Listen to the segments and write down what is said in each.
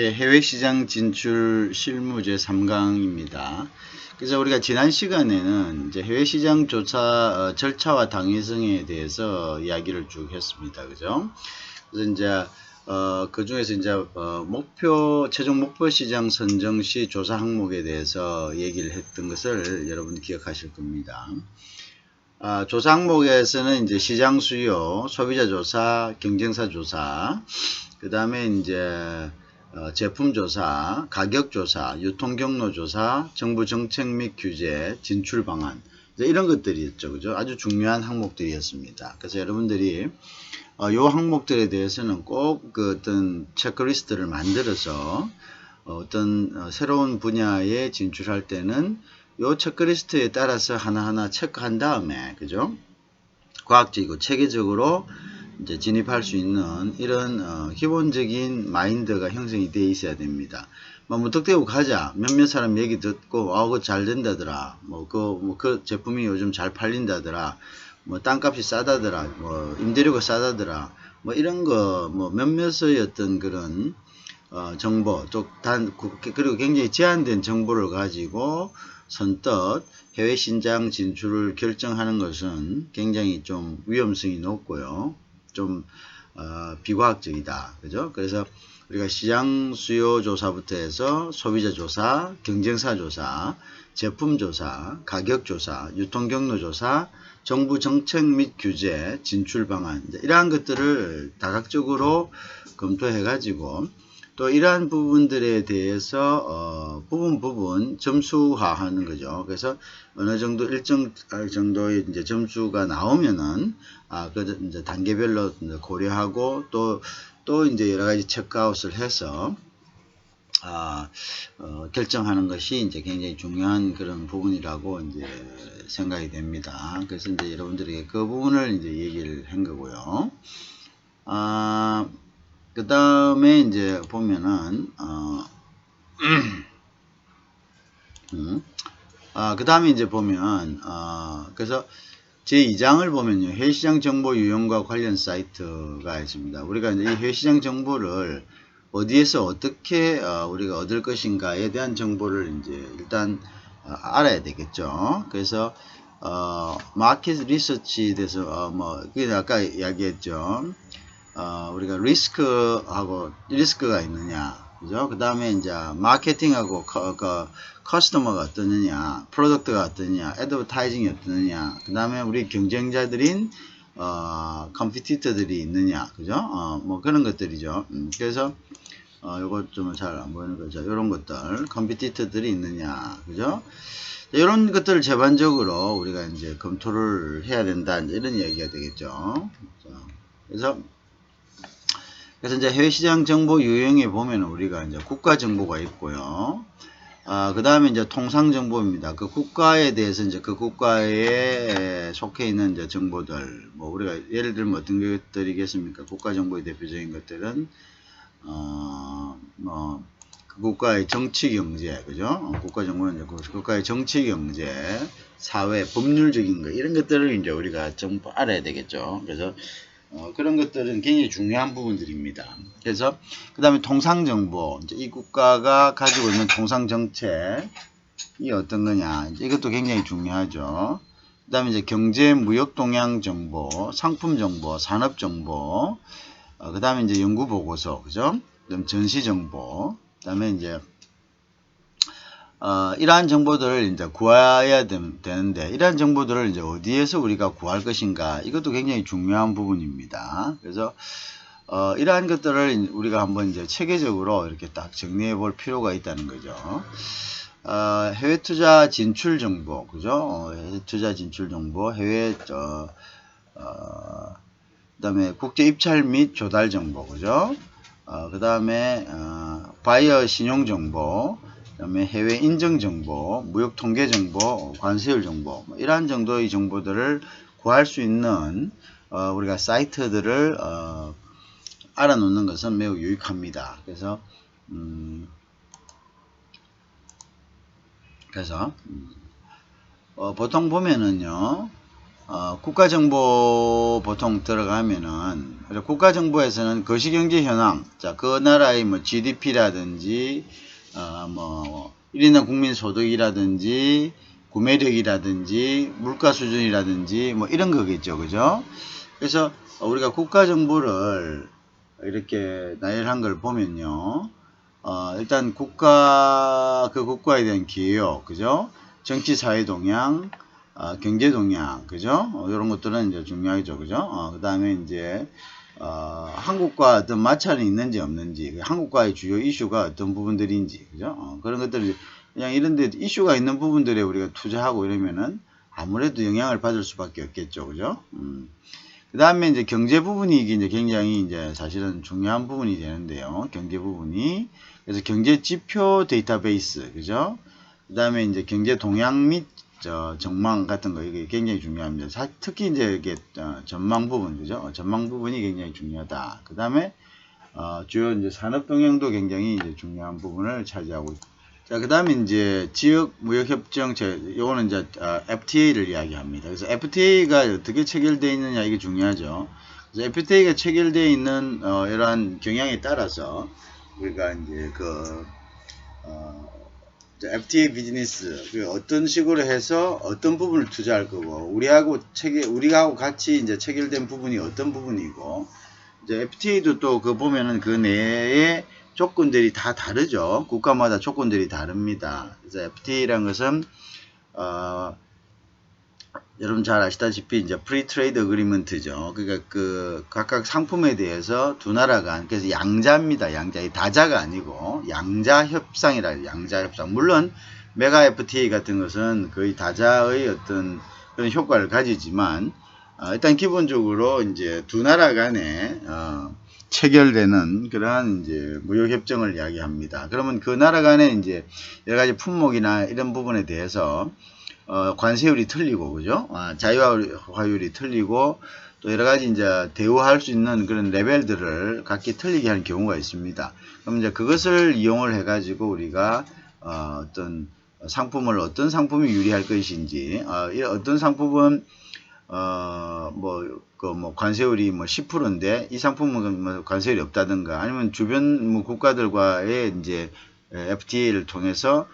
해외 시장 진출 실무제 3강입니다. 그래서 우리가 지난 시간에는 이제 해외 시장 조사 절차와 당위성에 대해서 이야기를 쭉 했습니다. 그죠? 그래서 이제 그 중에서 이제 최종 목표 시장 선정 시 조사 항목에 대해서 얘기를 했던 것을 여러분 기억하실 겁니다. 조사 항목에서는 이제 시장 수요, 소비자 조사, 경쟁사 조사, 그 다음에 이제 제품 조사, 가격 조사, 유통 경로 조사, 정부 정책 및 규제, 진출 방안, 이런 것들이었죠. 그죠? 아주 중요한 항목들이었습니다. 그래서 여러분들이 요 항목들에 대해서는 꼭 그 어떤 체크리스트를 만들어서 어떤 새로운 분야에 진출할 때는 요 체크리스트에 따라서 하나하나 체크한 다음에, 그죠? 과학적이고 체계적으로 이제 진입할 수 있는 이런 기본적인 마인드가 형성이 되어 있어야 됩니다. 무턱대고 가자. 몇몇 사람 얘기 듣고 그거 잘 된다더라. 그 제품이 요즘 잘 팔린다더라. 땅값이 싸다더라. 임대료가 싸다더라. 이런 거 몇몇의 어떤 그런 정보, 그리고 굉장히 제한된 정보를 가지고 선뜻 해외 시장 진출을 결정하는 것은 굉장히 좀 위험성이 높고요. 좀 비과학적이다. 그죠? 그래서 우리가 시장 수요 조사부터 해서 소비자 조사, 경쟁사 조사, 제품 조사, 가격 조사, 유통 경로 조사, 정부 정책 및 규제, 진출 방안, 이러한 것들을 다각적으로 검토해 가지고 또 이러한 부분들에 대해서 부분 점수화하는 거죠. 그래서 어느 정도 일정 정도의 이제 점수가 나오면은 그 이제 단계별로 고려하고 또 이제 여러 가지 체크아웃을 해서 결정하는 것이 이제 굉장히 중요한 그런 부분이라고 이제 생각이 됩니다. 그래서 이제 여러분들에게 그 부분을 이제 얘기를 한 거고요. 그 다음에 이제 보면은 그 다음에 이제 보면 그래서 제2장을 보면요, 해외시장 정보 유형과 관련 사이트가 있습니다. 우리가 이제 이 해외시장 정보를 어디에서 어떻게 우리가 얻을 것인가에 대한 정보를 이제 일단 알아야 되겠죠. 그래서 마켓 리서치에 대해서 그게 아까 이야기했죠. 우리가 리스크가 있느냐, 그죠? 그 다음에 이제 마케팅하고 커스터머가 어떠느냐, 프로덕트가 어떠느냐, 애드버타이징이 어떠느냐, 그 다음에 우리 경쟁자들인 컴피티터들이 있느냐, 그죠? 그런 것들이죠. 그래서 요거 좀 잘 안 보이는 거죠. 요런 것들, 컴피티터들이 있느냐, 그죠? 이런 것들을 제반적으로 우리가 이제 검토를 해야 된다, 이런 얘기가 되겠죠. 그래서 이제 해외시장 정보 유형에 보면 우리가 이제 국가 정보가 있고요. 그 다음에 이제 통상 정보입니다. 그 국가에 대해서 이제 그 국가에 속해 있는 이제 정보들, 우리가 예를 들면 어떤 것들이겠습니까? 국가 정보의 대표적인 것들은, 그 국가의 정치 경제, 그죠? 국가 정보는 이제 국가의 정치 경제, 사회, 법률적인 거, 이런 것들을 이제 우리가 좀 알아야 되겠죠. 그래서 그런 것들은 굉장히 중요한 부분들입니다. 그래서 그 다음에 통상정보, 이제 이 국가가 가지고 있는 통상정책이 어떤 거냐, 이것도 굉장히 중요하죠. 그 다음에 이제 경제 무역 동향 정보, 상품 정보, 산업 정보, 그 다음에 이제 연구 보고서, 그죠? 그다음 전시 정보, 그 다음에 이제 이러한 정보들을 이제 구해야 되는데, 이러한 정보들을 이제 어디에서 우리가 구할 것인가, 이것도 굉장히 중요한 부분입니다. 그래서, 이러한 것들을 우리가 한번 이제 체계적으로 이렇게 딱 정리해 볼 필요가 있다는 거죠. 해외 투자 진출 정보, 그죠? 해외 투자 진출 정보, 그 다음에 국제 입찰 및 조달 정보, 그죠? 그 다음에, 바이어 신용 정보, 그 다음에 해외 인증 정보, 무역 통계 정보, 관세율 정보, 이러한 정도의 정보들을 구할 수 있는 우리가 사이트들을 알아놓는 것은 매우 유익합니다. 그래서 보통 보면은요, 국가정보 보통 들어가면은, 국가정보에서는 거시경제 현황, 자, 그 나라의 뭐 GDP라든지, 뭐, 1인당 국민소득이라든지, 구매력이라든지, 물가 수준이라든지, 뭐 이런 거겠죠. 그죠? 그래서 우리가 국가정보를 이렇게 나열한 걸 보면요. 일단 그 국가에 대한 기여, 그죠? 정치, 사회 동향, 경제 동향, 그죠? 이런 것들은 이제 중요하죠, 그죠? 그 다음에 이제, 한국과 어떤 마찰이 있는지 없는지, 한국과의 주요 이슈가 어떤 부분들인지, 그죠? 그런 것들, 그냥 이런데 이슈가 있는 부분들에 우리가 투자하고 이러면은 아무래도 영향을 받을 수밖에 없겠죠, 그죠? 그 다음에 이제 경제 부분이 이제 굉장히 이제 사실은 중요한 부분이 되는데요. 경제 부분이. 그래서 경제 지표 데이터베이스, 그죠? 그 다음에 이제 경제 동향 및 전망 같은 거 이게 굉장히 중요합니다. 특히 이제 이게 전망 부분, 그죠? 전망 부분이 굉장히 중요하다. 그 다음에 주요 이제 산업 동향도 굉장히 이제 중요한 부분을 차지하고 있습니다. 자, 그 다음에 이제 지역 무역 협정, 요거는 이제 FTA를 이야기합니다. 그래서 FTA가 어떻게 체결되어 있느냐 이게 중요하죠. 그래서 FTA가 체결되어 있는 이러한 경향에 따라서 우리가 이제 FTA 비즈니스 어떤 식으로 해서 어떤 부분을 투자할 거고 우리하고 같이 이제 체결된 부분이 어떤 부분이고 이제 FTA도 또 보면은 그 내에 조건들이 다 다르죠. 국가마다 조건들이 다릅니다. 그래서 FTA라는 것은 여러분 잘 아시다시피 이제 프리 트레이드 어그리먼트죠. 그러니까 각각 상품에 대해서 두 나라 간 그래서 양자입니다. 양자. 이 다자가 아니고 양자 협상이라 해요. 양자 협상. 물론 메가 FTA 같은 것은 거의 다자의 어떤 그런 효과를 가지지만 일단 기본적으로 이제 두 나라 간에 체결되는 그러한 이제 무역협정을 이야기합니다. 그러면 그 나라 간에 이제 여러 가지 품목이나 이런 부분에 대해서 관세율이 틀리고, 그죠? 자유화율이 틀리고, 또 여러 가지 이제 대우할 수 있는 그런 레벨들을 각기 틀리게 하는 경우가 있습니다. 그럼 이제 그것을 이용을 해가지고 우리가 어떤 상품이 유리할 것인지, 어떤 상품은 관세율이 10%인데 이 상품은 관세율이 없다든가 아니면 주변 국가들과의 이제 FTA를 통해서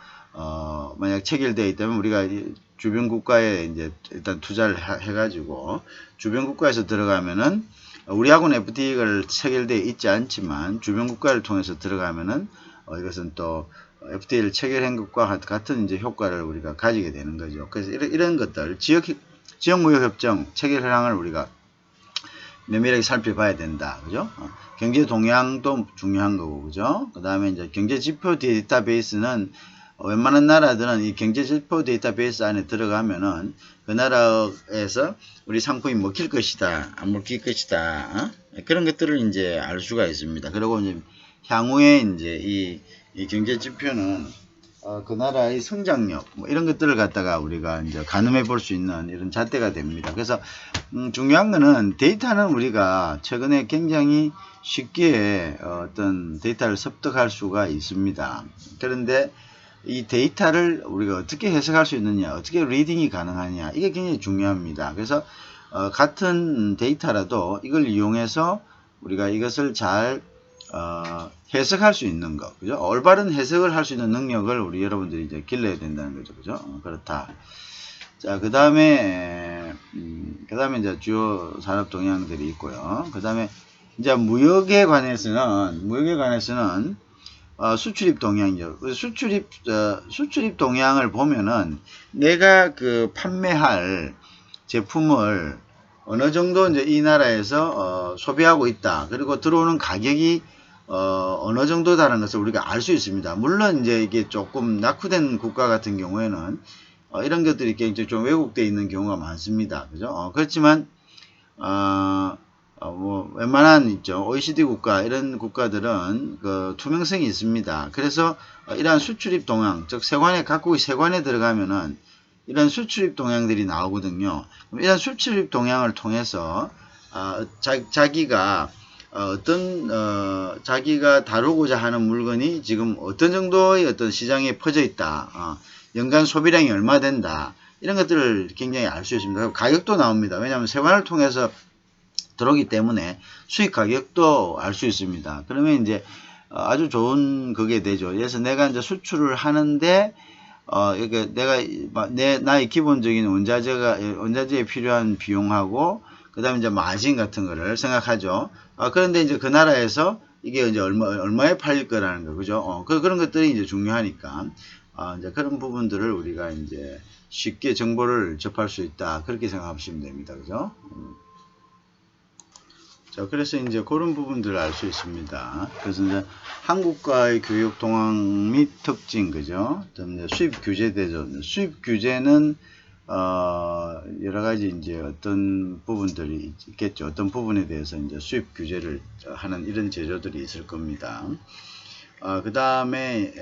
만약 체결되어 있다면 우리가 주변 국가에 이제 일단 투자를 해가지고 주변 국가에서 들어가면은 우리하고는 FTA가 체결되어 있지 않지만 주변 국가를 통해서 들어가면은 이것은 또 FTA를 체결한 것과 같은 이제 효과를 우리가 가지게 되는 거죠. 그래서 이런 것들 지역무역협정 체결 현황을 우리가 면밀하게 살펴봐야 된다. 그죠? 경제 동향도 중요한 거고, 그죠? 그 다음에 이제 경제지표 데이터베이스는 웬만한 나라들은 이 경제지표 데이터베이스 안에 들어가면은 그 나라에서 우리 상품이 먹힐 것이다, 안 먹힐 것이다, 그런 것들을 이제 알 수가 있습니다. 그리고 이제 향후에 이제 이 경제지표는 그 나라의 성장력 이런 것들을 갖다가 우리가 이제 가늠해 볼 수 있는 이런 잣대가 됩니다. 그래서 중요한 거는 데이터는 우리가 최근에 굉장히 쉽게 어떤 데이터를 습득할 수가 있습니다. 그런데 이 데이터를 우리가 어떻게 해석할 수 있느냐, 어떻게 리딩이 가능하냐, 이게 굉장히 중요합니다. 그래서 같은 데이터라도 이걸 이용해서 우리가 이것을 잘 해석할 수 있는 것, 그죠? 올바른 해석을 할 수 있는 능력을 우리 여러분들이 이제 길러야 된다는 거죠, 그죠? 그렇다. 자, 그 다음에 이제 주요 산업 동향들이 있고요. 그 다음에 이제 무역에 관해서는 수출입 동향이죠. 수출입 동향을 보면은 내가 판매할 제품을 어느 정도 이제 이 나라에서 소비하고 있다. 그리고 들어오는 가격이 어느 정도다라는 것을 우리가 알 수 있습니다. 물론 이제 이게 조금 낙후된 국가 같은 경우에는 이런 것들이 굉장히 좀 왜곡되어 있는 경우가 많습니다. 그죠? 그렇지만 웬만한 있죠. OECD 국가 이런 국가들은 투명성이 있습니다. 그래서 이러한 수출입 동향, 즉 각국의 세관에 들어가면은 이런 수출입 동향들이 나오거든요. 그럼 이런 수출입 동향을 통해서 자기가 자기가 다루고자 하는 물건이 지금 어떤 정도의 어떤 시장에 퍼져 있다. 연간 소비량이 얼마 된다. 이런 것들을 굉장히 알 수 있습니다. 가격도 나옵니다. 왜냐하면 세관을 통해서 들어오기 때문에 수익 가격도 알 수 있습니다. 그러면 이제 아주 좋은 그게 되죠. 그래서 내가 이제 수출을 하는데 이게 내가 나의 기본적인 원자재에 필요한 비용하고 그다음에 이제 마진 같은 거를 생각하죠. 그런데 이제 그 나라에서 이게 이제 얼마에 팔릴 거라는 거, 그죠? 그런 것들이 이제 중요하니까 이제 그런 부분들을 우리가 이제 쉽게 정보를 접할 수 있다, 그렇게 생각하시면 됩니다, 그죠? 자, 그래서 이제 그런 부분들을 알 수 있습니다. 그래서 이제 한국과의 교육 동향 및 특징, 그죠? 이제 수입 규제 되죠. 수입 규제는 여러 가지 이제 어떤 부분들이 있겠죠. 어떤 부분에 대해서 이제 수입 규제를 하는 이런 제조들이 있을 겁니다. 그 다음에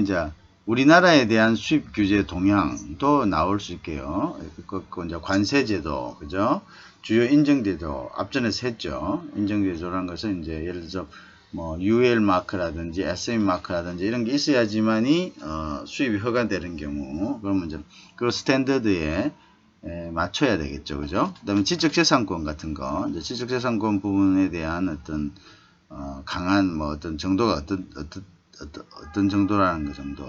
이제 우리나라에 대한 수입 규제 동향도 나올 수 있게요. 그 이제 관세제도, 그죠? 주요 인정제도, 앞전에서 했죠. 인정제도라는 것은 이제 예를 들어서 뭐 UL 마크라든지 SM 마크라든지 이런 게 있어야지만이 수입이 허가되는 경우, 그러면 이제 그 스탠더드에 맞춰야 되겠죠, 그죠? 그다음에 지적재산권 같은 거, 이제 지적재산권 부분에 대한 어떤 강한 뭐 어떤 정도가 어떤 정도라는 거 정도.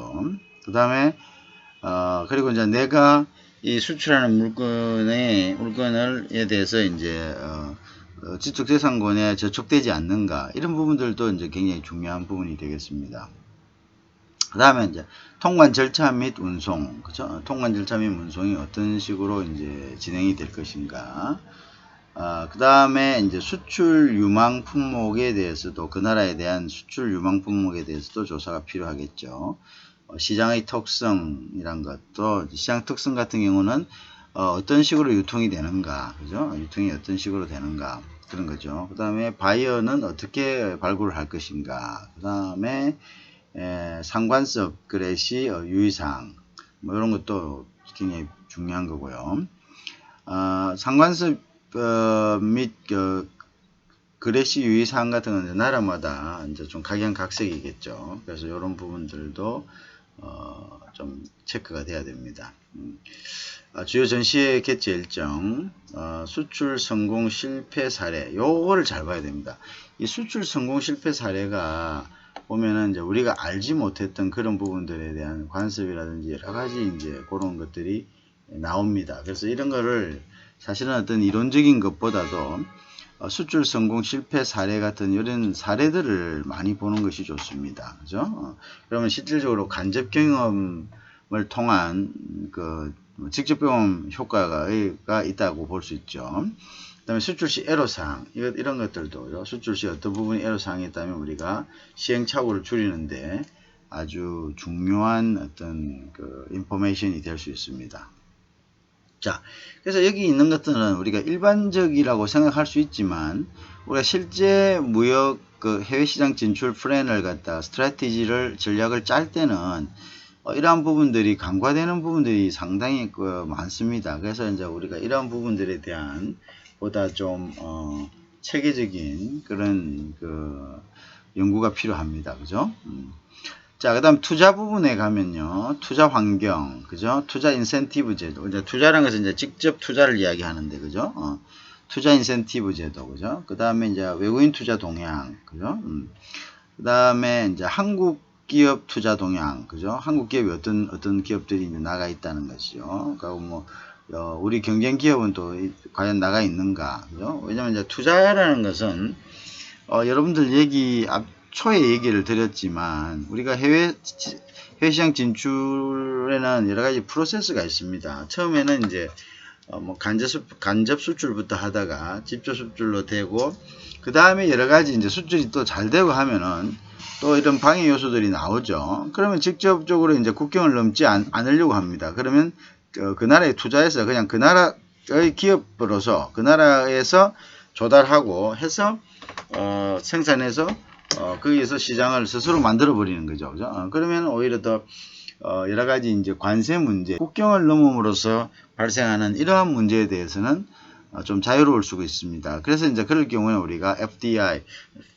그 다음에 그리고 이제 내가 이 수출하는 물건에 대해서 이제 지적재산권에 저촉되지 않는가, 이런 부분들도 이제 굉장히 중요한 부분이 되겠습니다. 그 다음에 이제 통관 절차 및 운송, 그죠? 통관 절차 및 운송이 어떤 식으로 이제 진행이 될 것인가. 그 다음에 이제 수출 유망 품목에 대해서도, 그 나라에 대한 수출 유망 품목에 대해서도 조사가 필요하겠죠. 시장의 특성이란 것도, 시장 특성 같은 경우는 어떤 식으로 유통이 되는가, 그죠? 유통이 어떤 식으로 되는가, 그런 거죠. 그 다음에 바이어는 어떻게 발굴을 할 것인가. 그 다음에 상관성 그래시 유의사항, 뭐 이런 것도 굉장히 중요한 거고요. 상관성 및 그래시 유의사항 같은 건 나라마다 이제 좀 각양각색이겠죠. 그래서 이런 부분들도 좀 체크가 돼야 됩니다. 주요 전시회 개최 일정, 수출 성공 실패 사례, 요거를 잘 봐야 됩니다. 이 수출 성공 실패 사례가 보면은 이제 우리가 알지 못했던 그런 부분들에 대한 관습이라든지 여러 가지 이제 그런 것들이 나옵니다. 그래서 이런 거를 사실은 어떤 이론적인 것보다도 수출 성공 실패 사례 같은 이런 사례들을 많이 보는 것이 좋습니다. 그죠? 그러면 실질적으로 간접 경험을 통한 그 직접 경험 효과가 있다고 볼 수 있죠. 그 다음에 수출 시 애로사항, 이런 것들도 수출 시 어떤 부분이 애로사항이 있다면 우리가 시행착오를 줄이는데 아주 중요한 어떤 그 인포메이션이 될 수 있습니다. 자, 그래서 여기 있는 것들은 우리가 일반적이라고 생각할 수 있지만, 우리가 실제 무역 그 해외시장 진출 플랜을 갖다 스트래티지를 전략을 짤 때는 이러한 부분들이 간과되는 부분들이 상당히 많습니다. 그래서 이제 우리가 이러한 부분들에 대한 보다 좀 체계적인 그런 그 연구가 필요합니다. 그죠? 자, 그 다음 투자 부분에 가면요. 투자 환경, 그죠? 투자 인센티브 제도. 이제 투자라는 것은 이제 직접 투자를 이야기하는데, 그죠? 투자 인센티브 제도, 그죠? 그 다음에 이제 외국인 투자 동향, 그죠? 그 다음에 이제 한국 기업 투자 동향, 그죠? 한국 기업이 어떤 기업들이 이제 나가 있다는 것이죠. 그리고 뭐, 우리 경쟁 기업은 또 과연 나가 있는가, 그죠? 왜냐면 이제 투자라는 것은, 여러분들 초에 얘기를 드렸지만 우리가 해외 시장 진출에는 여러 가지 프로세스가 있습니다. 처음에는 이제 뭐 간접 수출부터 하다가 직접 수출로 되고, 그 다음에 여러 가지 이제 수출이 또 잘 되고 하면은 또 이런 방해 요소들이 나오죠. 그러면 직접적으로 이제 국경을 넘지 않으려고 합니다. 그러면 그 나라에 투자해서 그냥 그 나라의 기업으로서 그 나라에서 조달하고 해서 생산해서 거기에서 시장을 스스로 만들어 버리는 거죠. 그죠? 그러면 오히려 더 여러 가지 이제 관세 문제, 국경을 넘음으로써 발생하는 이러한 문제에 대해서는 좀 자유로울 수가 있습니다. 그래서 이제 그럴 경우에 우리가 FDI,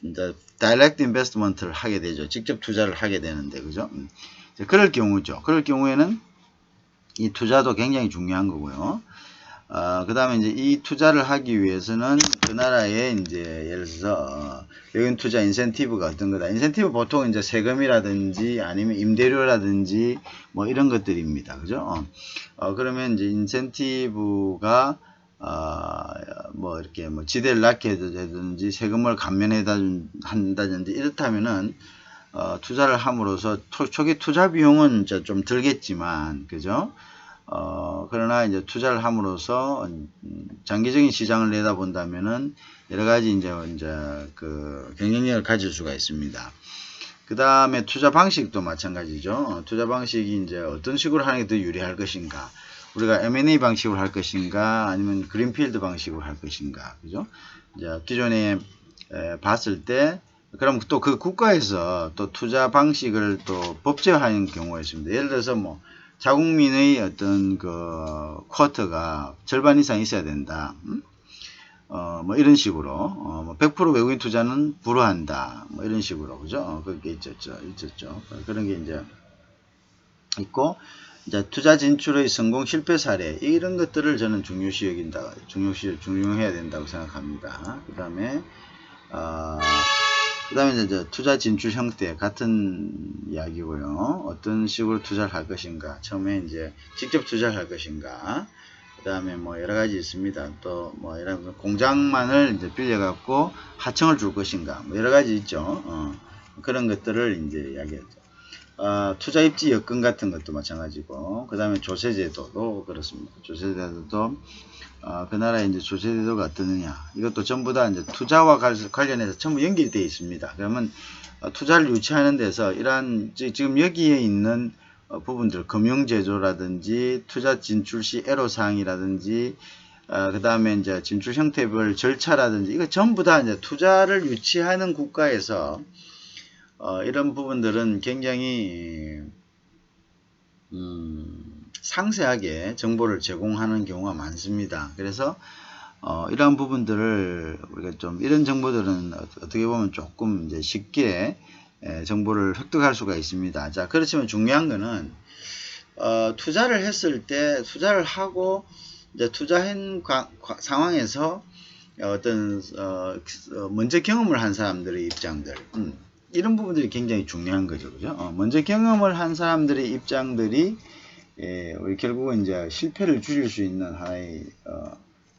이제 Direct Investment를 하게 되죠. 직접 투자를 하게 되는데, 그죠? 그럴 경우죠. 그럴 경우에는 이 투자도 굉장히 중요한 거고요. 그 다음에 이제 이 투자를 하기 위해서는 그 나라의 이제 예를 들어서 외국인 투자 인센티브가 어떤 거다. 인센티브 보통 이제 세금이라든지 아니면 임대료라든지 뭐 이런 것들입니다. 그죠? 그러면 이제 인센티브가 뭐 이렇게 뭐 지대를 낳게 해주든지 세금을 감면한다든지 이렇다면은 투자를 함으로써 초기 투자 비용은 이제 좀 들겠지만, 그죠? 그러나 이제 투자를 함으로써 장기적인 시장을 내다본다면은 여러 가지 이제 그 경쟁력을 가질 수가 있습니다. 그 다음에 투자 방식도 마찬가지죠. 투자 방식이 이제 어떤 식으로 하는 게 더 유리할 것인가. 우리가 M&A 방식으로 할 것인가, 아니면 그린필드 방식으로 할 것인가, 그죠? 이제 기존에 봤을 때, 그럼 또 그 국가에서 또 투자 방식을 또 법제화하는 경우가 있습니다. 예를 들어서 뭐 자국민의 어떤 그 쿼터가 절반 이상 있어야 된다. 뭐 이런 식으로 뭐 100% 외국인 투자는 불허한다. 뭐 이런 식으로, 그죠? 그게 있었죠. 그런 게 이제 있고, 이제 투자 진출의 성공 실패 사례, 이런 것들을 저는 중요해야 된다고 생각합니다. 그 다음에 이제 투자 진출 형태 같은 이야기고요. 어떤 식으로 투자를 할 것인가. 처음에 이제 직접 투자를 할 것인가. 그 다음에 뭐 여러 가지 있습니다. 또 뭐 이런 공장만을 이제 빌려갖고 하청을 줄 것인가. 뭐 여러 가지 있죠. 그런 것들을 이제 이야기했죠. 투자 입지 여건 같은 것도 마찬가지고, 그 다음에 조세제도도 그렇습니다. 조세제도도 그 나라의 이제 조세제도가 어떠느냐, 이것도 전부 다 이제 투자와 관련해서 전부 연결이 되어 있습니다. 그러면 투자를 유치하는 데서 이러한 지금 여기에 있는 부분들, 금융제조라든지 투자 진출 시 애로사항이라든지 그 다음에 이제 진출 형태별 절차라든지, 이거 전부 다 이제 투자를 유치하는 국가에서 이런 부분들은 굉장히 상세하게 정보를 제공하는 경우가 많습니다. 그래서 이러한 부분들을 우리가 좀, 이런 정보들은 어떻게 보면 조금 이제 쉽게 정보를 획득할 수가 있습니다. 자, 그렇지만 중요한 거는 투자를 했을 때, 투자를 하고 이제 투자한 상황에서 어떤 먼저 경험을 한 사람들의 입장들, 이런 부분들이 굉장히 중요한 거죠. 그죠? 먼저 경험을 한 사람들의 입장들이 우리 결국은 이제 실패를 줄일 수 있는 하나의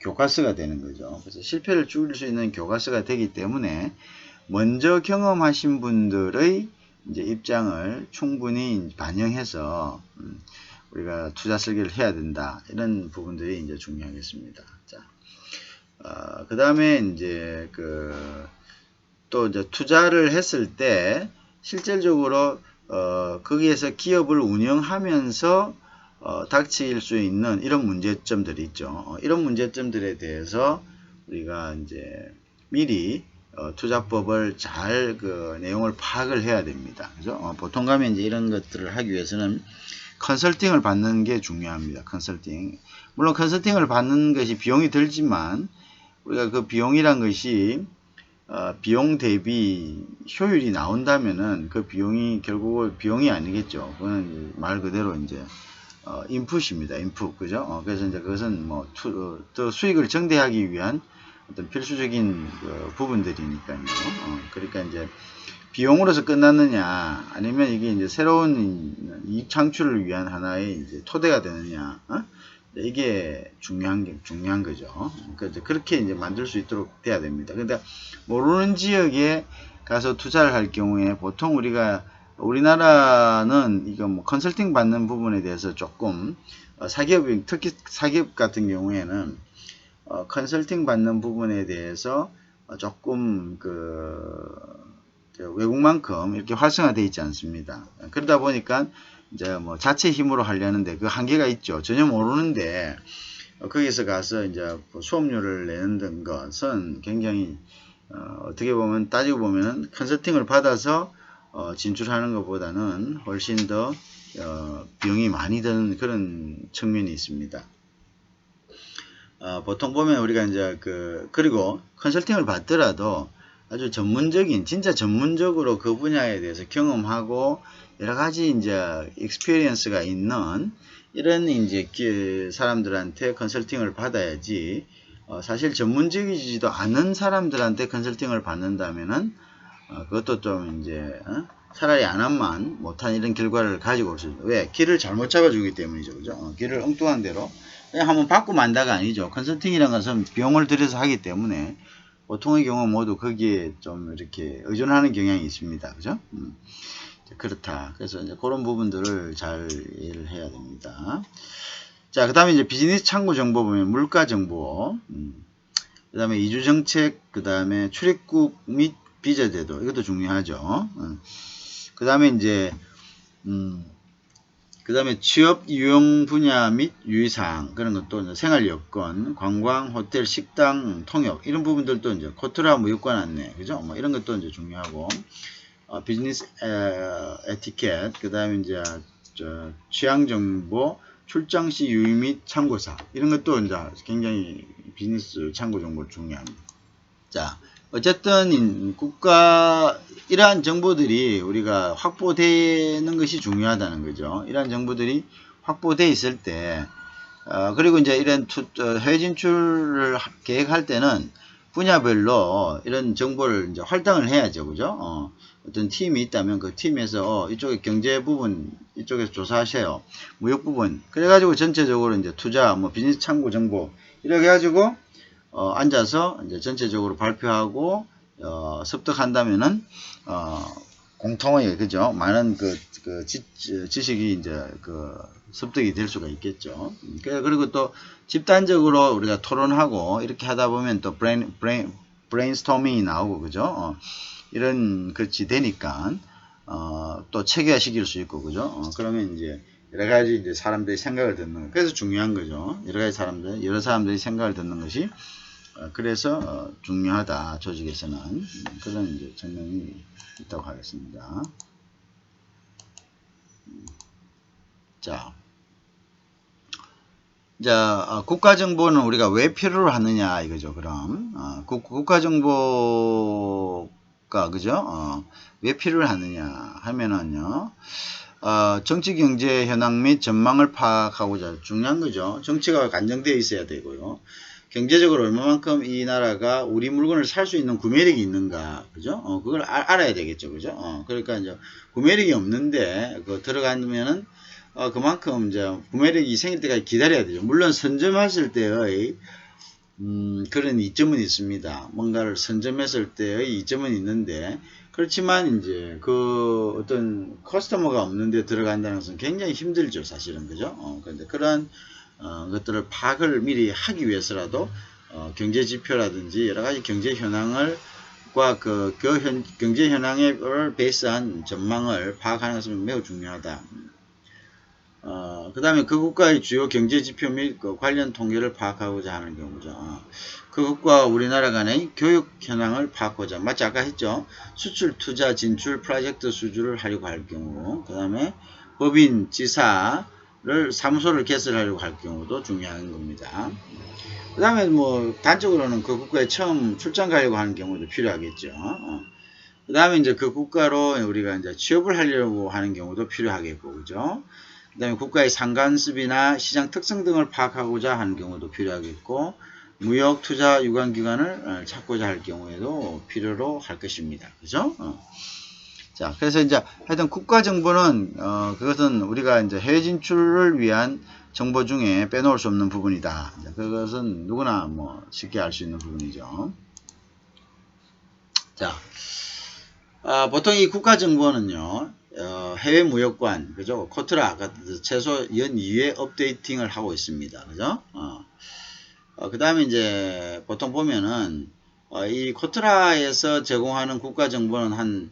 교과서가 되는 거죠. 그래서 실패를 줄일 수 있는 교과서가 되기 때문에 먼저 경험하신 분들의 이제 입장을 충분히 반영해서 우리가 투자 설계를 해야 된다. 이런 부분들이 이제 중요하겠습니다. 자, 그 다음에 이제 또 이제 투자를 했을 때 실질적으로 거기에서 기업을 운영하면서 닥칠 수 있는 이런 문제점들이 있죠. 이런 문제점들에 대해서 우리가 이제 미리 투자법을 잘 내용을 파악을 해야 됩니다. 그죠? 보통 가면 이제 이런 것들을 하기 위해서는 컨설팅을 받는 게 중요합니다. 컨설팅. 물론 컨설팅을 받는 것이 비용이 들지만 우리가 그 비용이란 것이 비용 대비 효율이 나온다면은 그 비용이 결국 비용이 아니겠죠. 그건 말 그대로 이제 인풋입니다. 인풋. 그죠? 그래서 이제 그것은 뭐 더 수익을 증대하기 위한 어떤 필수적인 부분들이니까요. 그러니까 이제 비용으로서 끝났느냐, 아니면 이게 이제 새로운 이익 창출을 위한 하나의 이제 토대가 되느냐, 이게 중요한 거죠. 그래서 그렇게 이제 만들 수 있도록 돼야 됩니다. 근데 모르는 지역에 가서 투자를 할 경우에 보통 우리나라는 이거 뭐 컨설팅 받는 부분에 대해서 조금 특히 사기업 같은 경우에는 컨설팅 받는 부분에 대해서 조금 외국만큼 이렇게 활성화되어 있지 않습니다. 그러다 보니까 이제 뭐 자체 힘으로 하려는데 그 한계가 있죠. 전혀 모르는데 거기서 가서 이제 수업료를 내는 것은 굉장히 어떻게 보면 따지고 보면 컨설팅을 받아서 진출하는 것보다는 훨씬 더 비용이 많이 드는 그런 측면이 있습니다. 보통 보면 우리가 이제 그리고 컨설팅을 받더라도 아주 전문적인, 진짜 전문적으로 그 분야에 대해서 경험하고 여러 가지 이제 익스피리언스가 있는 이런 이제 사람들한테 컨설팅을 받아야지, 사실 전문적이지도 않은 사람들한테 컨설팅을 받는다면은, 그것도 좀 이제, 차라리 안 한만 못한 이런 결과를 가지고 올 수 있어요. 왜? 길을 잘못 잡아주기 때문이죠. 그죠? 길을 엉뚱한 대로. 그냥 한번 받고 만다가 아니죠. 컨설팅이라는 것은 비용을 들여서 하기 때문에, 보통의 경우 모두 거기에 좀 이렇게 의존하는 경향이 있습니다. 그죠? 그렇다. 그래서 이제 그런 부분들을 잘 이해를 해야 됩니다. 자, 그 다음에 이제 비즈니스 창구 정보 보면 물가 정보, 그 다음에 이주 정책, 그 다음에 출입국 및 비자 제도, 이것도 중요하죠. 그 다음에 이제, 그 다음에 취업 유형 분야 및 유의사항, 그런 것도 생활 여건, 관광, 호텔, 식당, 통역, 이런 부분들도 이제 코트라 무역관 안내, 그죠? 뭐 이런 것도 이제 중요하고, 비즈니스 에티켓, 그 다음에 이제 취향 정보, 출장 시 유의 및 참고사, 이런 것도 이제 굉장히 비즈니스 참고 정보 중요합니다. 자, 어쨌든 국가 이러한 정보들이 우리가 확보되는 것이 중요하다는 거죠. 이러한 정보들이 확보되어 있을 때, 그리고 이제 이런 해외 진출을 계획할 때는 분야별로 이런 정보를 이제 할당을 해야죠. 그죠? 어떤 팀이 있다면 그 팀에서 이쪽에 경제 부분 이쪽에서 조사하세요. 무역 부분. 그래가지고 전체적으로 이제 투자, 뭐 비즈니스 창구 정보 이렇게 해가지고 앉아서 이제 전체적으로 발표하고 습득한다면은 공통의 그죠? 많은 지식이 이제 습득이 될 수가 있겠죠. 그리고 또 집단적으로 우리가 토론하고 이렇게 하다 보면 또 브레인스토밍이 나오고 그죠? 이런 것이 되니까 또 체계화시킬 수 있고 그죠? 그러면 이제 여러 가지 이제 사람들이 생각을 듣는 거. 그래서 중요한 거죠. 여러 사람들이 생각을 듣는 것이 그래서 중요하다. 조직에서는 그런 이제 전형이 있다고 하겠습니다. 자, 국가정보는 우리가 왜 필요로 하느냐 이거죠. 그럼 국가정보가 그죠? 왜 필요로 하느냐 하면은요. 정치 경제 현황 및 전망을 파악하고자 중요한 거죠. 정치가 안정되어 있어야 되고요. 경제적으로 얼마만큼 이 나라가 우리 물건을 살 수 있는 구매력이 있는가, 그죠? 그걸 알아야 되겠죠, 그죠? 그러니까 이제 구매력이 없는데 들어가면은 그만큼 이제 구매력이 생길 때까지 기다려야 되죠. 물론 선점했을 때의 그런 이점은 있습니다. 뭔가를 선점했을 때의 이점은 있는데 그렇지만 이제 어떤 커스터머가 없는데 들어간다는 것은 굉장히 힘들죠, 사실은 그죠? 그런데 그런 것들을 파악을 미리 하기 위해서라도 경제 지표라든지 여러 가지 경제 현황을 경제 현황을 베이스한 전망을 파악하는 것은 매우 중요하다. 그 다음에 그 국가의 주요 경제 지표 및 관련 통계를 파악하고자 하는 경우죠. 그 국가와 우리나라 간의 교육 현황을 파악하고자. 마치 아까 했죠. 수출, 투자, 진출, 프로젝트 수주를 하려고 할 경우. 그 다음에 법인, 지사를 사무소를 개설하려고 할 경우도 중요한 겁니다. 그 다음에 뭐 단적으로는 그 국가에 처음 출장 가려고 하는 경우도 필요하겠죠. 그 다음에 이제 그 국가로 우리가 이제 취업을 하려고 하는 경우도 필요하겠고, 그죠? 그 다음에 국가의 상관습이나 시장 특성 등을 파악하고자 하는 경우도 필요하겠고, 무역, 투자, 유관기관을 찾고자 할 경우에도 필요로 할 것입니다. 그죠? 자, 그래서 이제 하여튼 국가정보는, 그것은 우리가 이제 해외 진출을 위한 정보 중에 빼놓을 수 없는 부분이다. 그것은 누구나 뭐 쉽게 알 수 있는 부분이죠. 자, 보통 이 국가정보는요, 해외 무역관, 그죠? 코트라, 아까 최소 연 2회 업데이팅을 하고 있습니다. 그죠? 그 다음에 이제 보통 보면은, 이 코트라에서 제공하는 국가정보는 한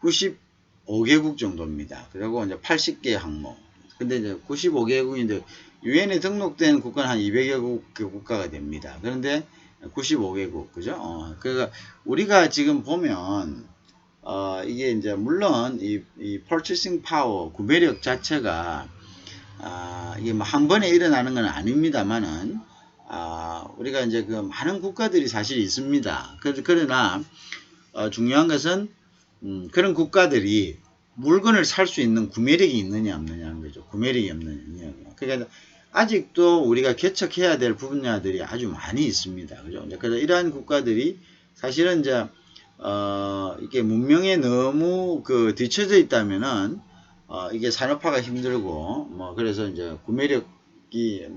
95개국 정도입니다. 그리고 이제 80개 항목. 근데 이제 95개국인데, 유엔에 등록된 국가는 한 200여 개 국가가 됩니다. 그런데 95개국, 그죠? 그러니까 우리가 지금 보면, 이게 이제 물론 이 purchasing power 구매력 자체가 이게 뭐 한 번에 일어나는 건 아닙니다만은 우리가 이제 그 많은 국가들이 사실 있습니다. 그러나 중요한 것은 그런 국가들이 물건을 살 수 있는 구매력이 있느냐 없느냐는 거죠. 구매력이 없느냐. 그러니까 아직도 우리가 개척해야 될 분야들이 아주 많이 있습니다. 그죠? 그래서 이러한 국가들이 사실은 이제 이게 문명에 너무 뒤처져 있다면은 이게 산업화가 힘들고 그래서 이제 구매력이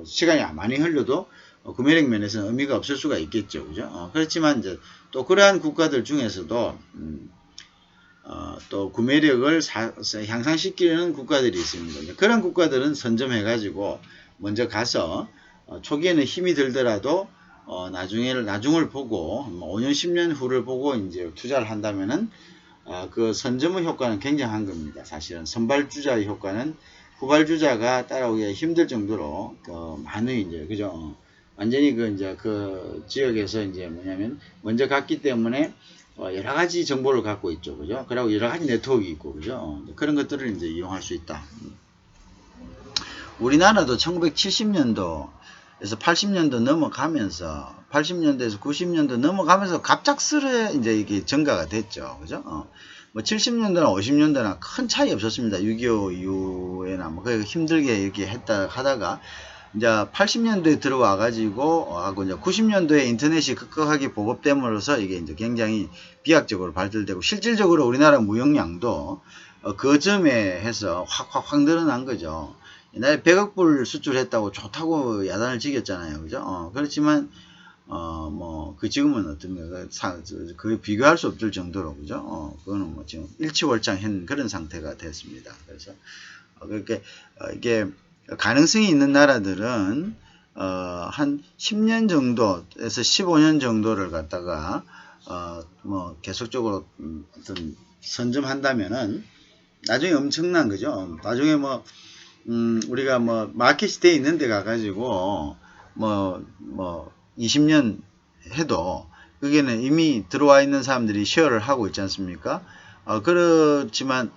시간이 많이 흘러도 구매력 면에서는 의미가 없을 수가 있겠죠. 그죠? 그렇지만 이제 또 그러한 국가들 중에서도 또 구매력을 향상시키는 국가들이 있습니다. 그런 국가들은 선점해가지고 먼저 가서 초기에는 힘이 들더라도 나중을 보고 5년 10년 후를 보고 이제 투자를 한다면은 그 선점의 효과는 굉장한 겁니다. 사실은 선발주자의 효과는 후발주자가 따라오기가 힘들 정도로 많이 이제 그죠. 완전히 이제 그 지역에서 이제 뭐냐면 먼저 갔기 때문에 여러 가지 정보를 갖고 있죠. 그죠? 그리고 여러 가지 네트워크 있고, 그죠? 그런 것들을 이제 이용할 수 있다. 우리나라도 1970년도에서 80년도 넘어가면서 80년도에서 90년도 넘어가면서 갑작스레 이제 이게 증가가 됐죠. 그죠? 뭐 70년도나 50년도나 큰 차이 없었습니다. 6.25 이후에나 힘들게 이렇게 하다가 이제 80년도에 들어와 가지고 하고 이제 90년도에 인터넷이 급격하게 보급됨으로써 이게 이제 굉장히 비약적으로 발달되고 실질적으로 우리나라 무역량도 그 점에 해서 확 늘어난 거죠. 옛날에 100억 불 수출했다고 좋다고 야단을 지겼잖아요. 그죠? 그렇지만 그 지금은 어떤가 그 비교할 수 없을 정도로 그죠? 그거는 뭐 지금 일치월장한 그런 상태가 됐습니다. 그래서 그렇게 이게 가능성이 있는 나라들은 한 10년 정도에서 15년 정도를 갖다가 뭐 계속적으로 어떤 선점한다면은 나중에 엄청난 거죠. 나중에 우리가 마켓이 돼 있는 데 가가지고 20년 해도 그게는 이미 들어와 있는 사람들이 쉐어를 하고 있지 않습니까? 그렇지만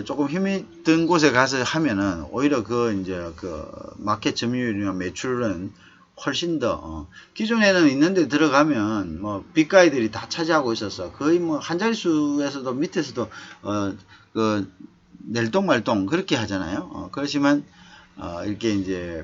조금 힘이 든 곳에 가서 하면은 오히려 이제 마켓 점유율이나 매출은 훨씬 더 기존에는 있는데 들어가면 빅가이들이 다 차지하고 있어서 거의 한 자릿수에서도 밑에서도 낼똥말똥 그렇게 하잖아요. 그렇지만 이렇게 이제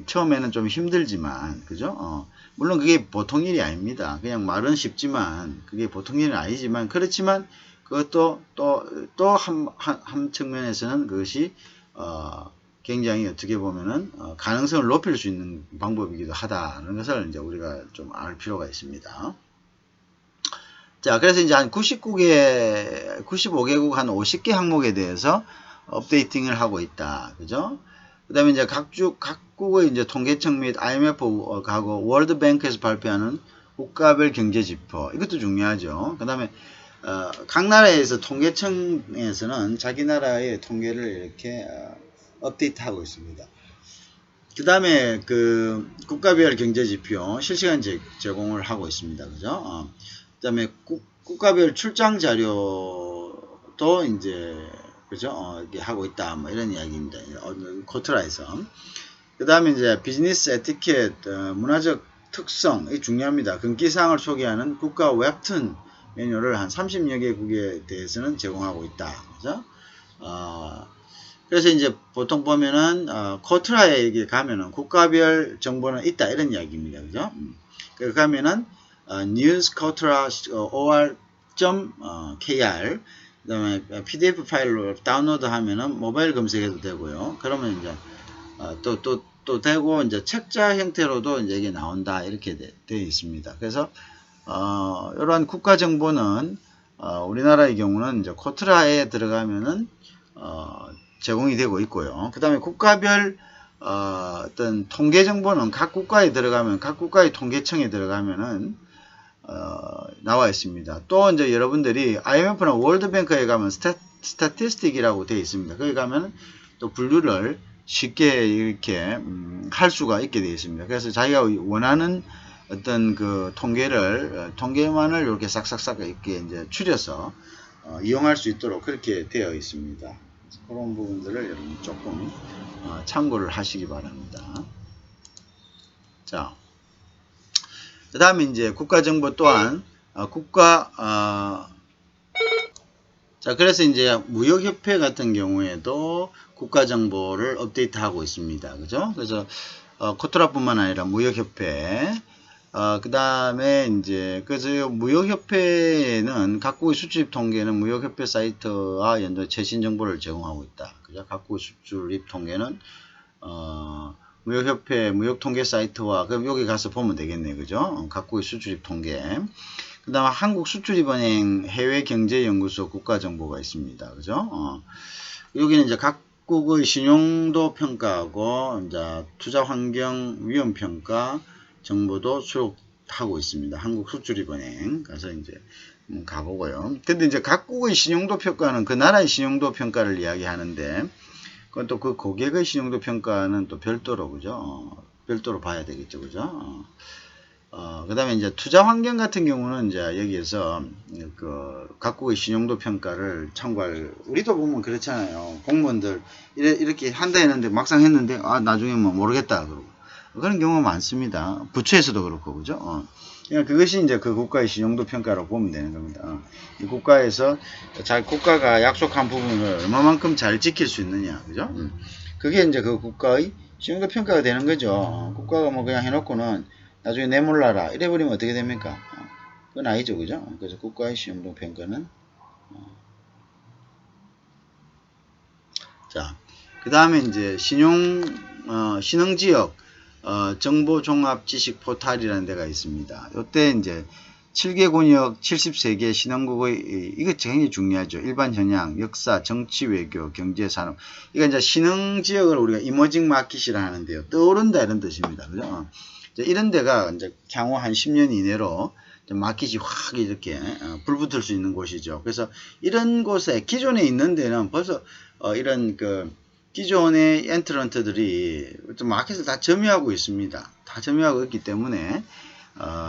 처음에는 좀 힘들지만 그죠? 물론 그게 보통 일이 아닙니다. 그냥 말은 쉽지만 그게 보통 일은 아니지만 그렇지만 그것도 또 한 측면에서는 그것이 굉장히 어떻게 보면은 가능성을 높일 수 있는 방법이기도 하다는 것을 이제 우리가 좀 알 필요가 있습니다. 자, 그래서 이제 한 95개국 한 50개 항목에 대해서 업데이팅을 하고 있다. 그죠? 그 다음에 이제 각국의 이제 통계청 및 IMF하고 월드뱅크에서 발표하는 국가별 경제지표. 이것도 중요하죠. 그 다음에 각 나라에서 통계청에서는 자기 나라의 통계를 이렇게 업데이트하고 있습니다. 그 다음에 국가별 경제지표 실시간 제공을 하고 있습니다. 그죠? 그 다음에 국가별 출장 자료도 이제 그죠? 이렇게 하고 있다. 이런 이야기입니다. 코트라에서. 그 다음에 이제 비즈니스 에티켓, 문화적 특성, 이 중요합니다. 금기사항을 소개하는 국가 웹툰 매뉴얼을 한 30여 개국에 대해서는 제공하고 있다. 그죠? 그래서 이제 보통 보면은, 코트라에 가면은 국가별 정보는 있다. 이런 이야기입니다. 그죠? 그 가면은, newscotra.or.kr 그 다음에 PDF 파일로 다운로드 하면은 모바일 검색해도 되고요. 그러면 이제, 또 되고, 이제 책자 형태로도 이제 이게 나온다. 이렇게 되어 있습니다. 그래서, 이러한 국가 정보는, 우리나라의 경우는 이제 코트라에 들어가면은, 제공이 되고 있고요. 그 다음에 국가별, 어떤 통계 정보는 각 국가에 들어가면, 각 국가의 통계청에 들어가면은, 나와 있습니다. 또 이제 여러분들이 IMF나 월드뱅크에 가면 스태티스틱이라고 되어 있습니다. 거기 가면 또 분류를 쉽게 이렇게 할 수가 있게 되어 있습니다. 그래서 자기가 원하는 어떤 통계만을 이렇게 싹싹싹 이렇게 이제 추려서 이용할 수 있도록 그렇게 되어 있습니다. 그런 부분들을 여러분 조금 참고를 하시기 바랍니다. 자. 그 다음에 이제 국가정보 또한, 자, 그래서 이제 무역협회 같은 경우에도 국가정보를 업데이트하고 있습니다. 그죠? 그래서 코트라뿐만 아니라 무역협회, 그 다음에 이제 그래서 무역협회는 각국의 수출입 통계는 무역협회 사이트와 연동 최신 정보를 제공하고 있다. 그죠? 각국의 수출입 통계는 무역협회 무역통계 사이트와 그럼 여기 가서 보면 되겠네요. 그죠? 각국의 수출입 통계. 그 다음에 한국수출입은행 해외경제연구소 국가정보가 있습니다. 그죠? 여기는 이제 각국의 신용도 평가하고 이제 투자환경 위험평가 정보도 수록하고 있습니다. 한국수출입은행 가서 이제 가보고요. 근데 이제 각국의 신용도 평가는 그 나라의 신용도 평가를 이야기하는데 그건 또 그 고객의 신용도 평가는 또 별도로 그죠? 별도로 봐야 되겠죠. 그죠? 그 다음에 이제 투자 환경 같은 경우는 이제 여기에서 그 각국의 신용도 평가를 참고할, 우리도 보면 그렇잖아요. 공무원들 이렇게 한다 했는데 막상 했는데 나중에 뭐 모르겠다 그러고 그런 경우가 많습니다. 부처에서도 그렇고 그죠? 그러니까 그것이 이제 그 국가의 신용도 평가라고 보면 되는 겁니다. 이 국가에서 국가가 약속한 부분을 얼마만큼 잘 지킬 수 있느냐, 그죠? 그게 이제 그 국가의 신용도 평가가 되는 거죠. 국가가 뭐 그냥 해놓고는 나중에 내몰라라 이래버리면 어떻게 됩니까? 그건 아니죠, 그죠? 그래서 국가의 신용도 평가는 자, 그 다음에 이제 신흥지역 정보종합지식 포탈이라는 데가 있습니다. 이때 이제 7개 권역 73개 신흥국의 이거 굉장히 중요하죠. 일반 현양, 역사, 정치, 외교, 경제, 산업. 이거 이제 신흥지역을 우리가 이머징 마켓이라 하는데요. 떠오른다 이런 뜻입니다. 그죠? 이런 데가 이제 향후 한 10년 이내로 마켓이 확 이렇게 불붙을 수 있는 곳이죠. 그래서 이런 곳에 기존에 있는 데는 벌써 이런 그 기존의 엔트런트들이 마켓을 다 점유하고 있습니다. 다 점유하고 있기 때문에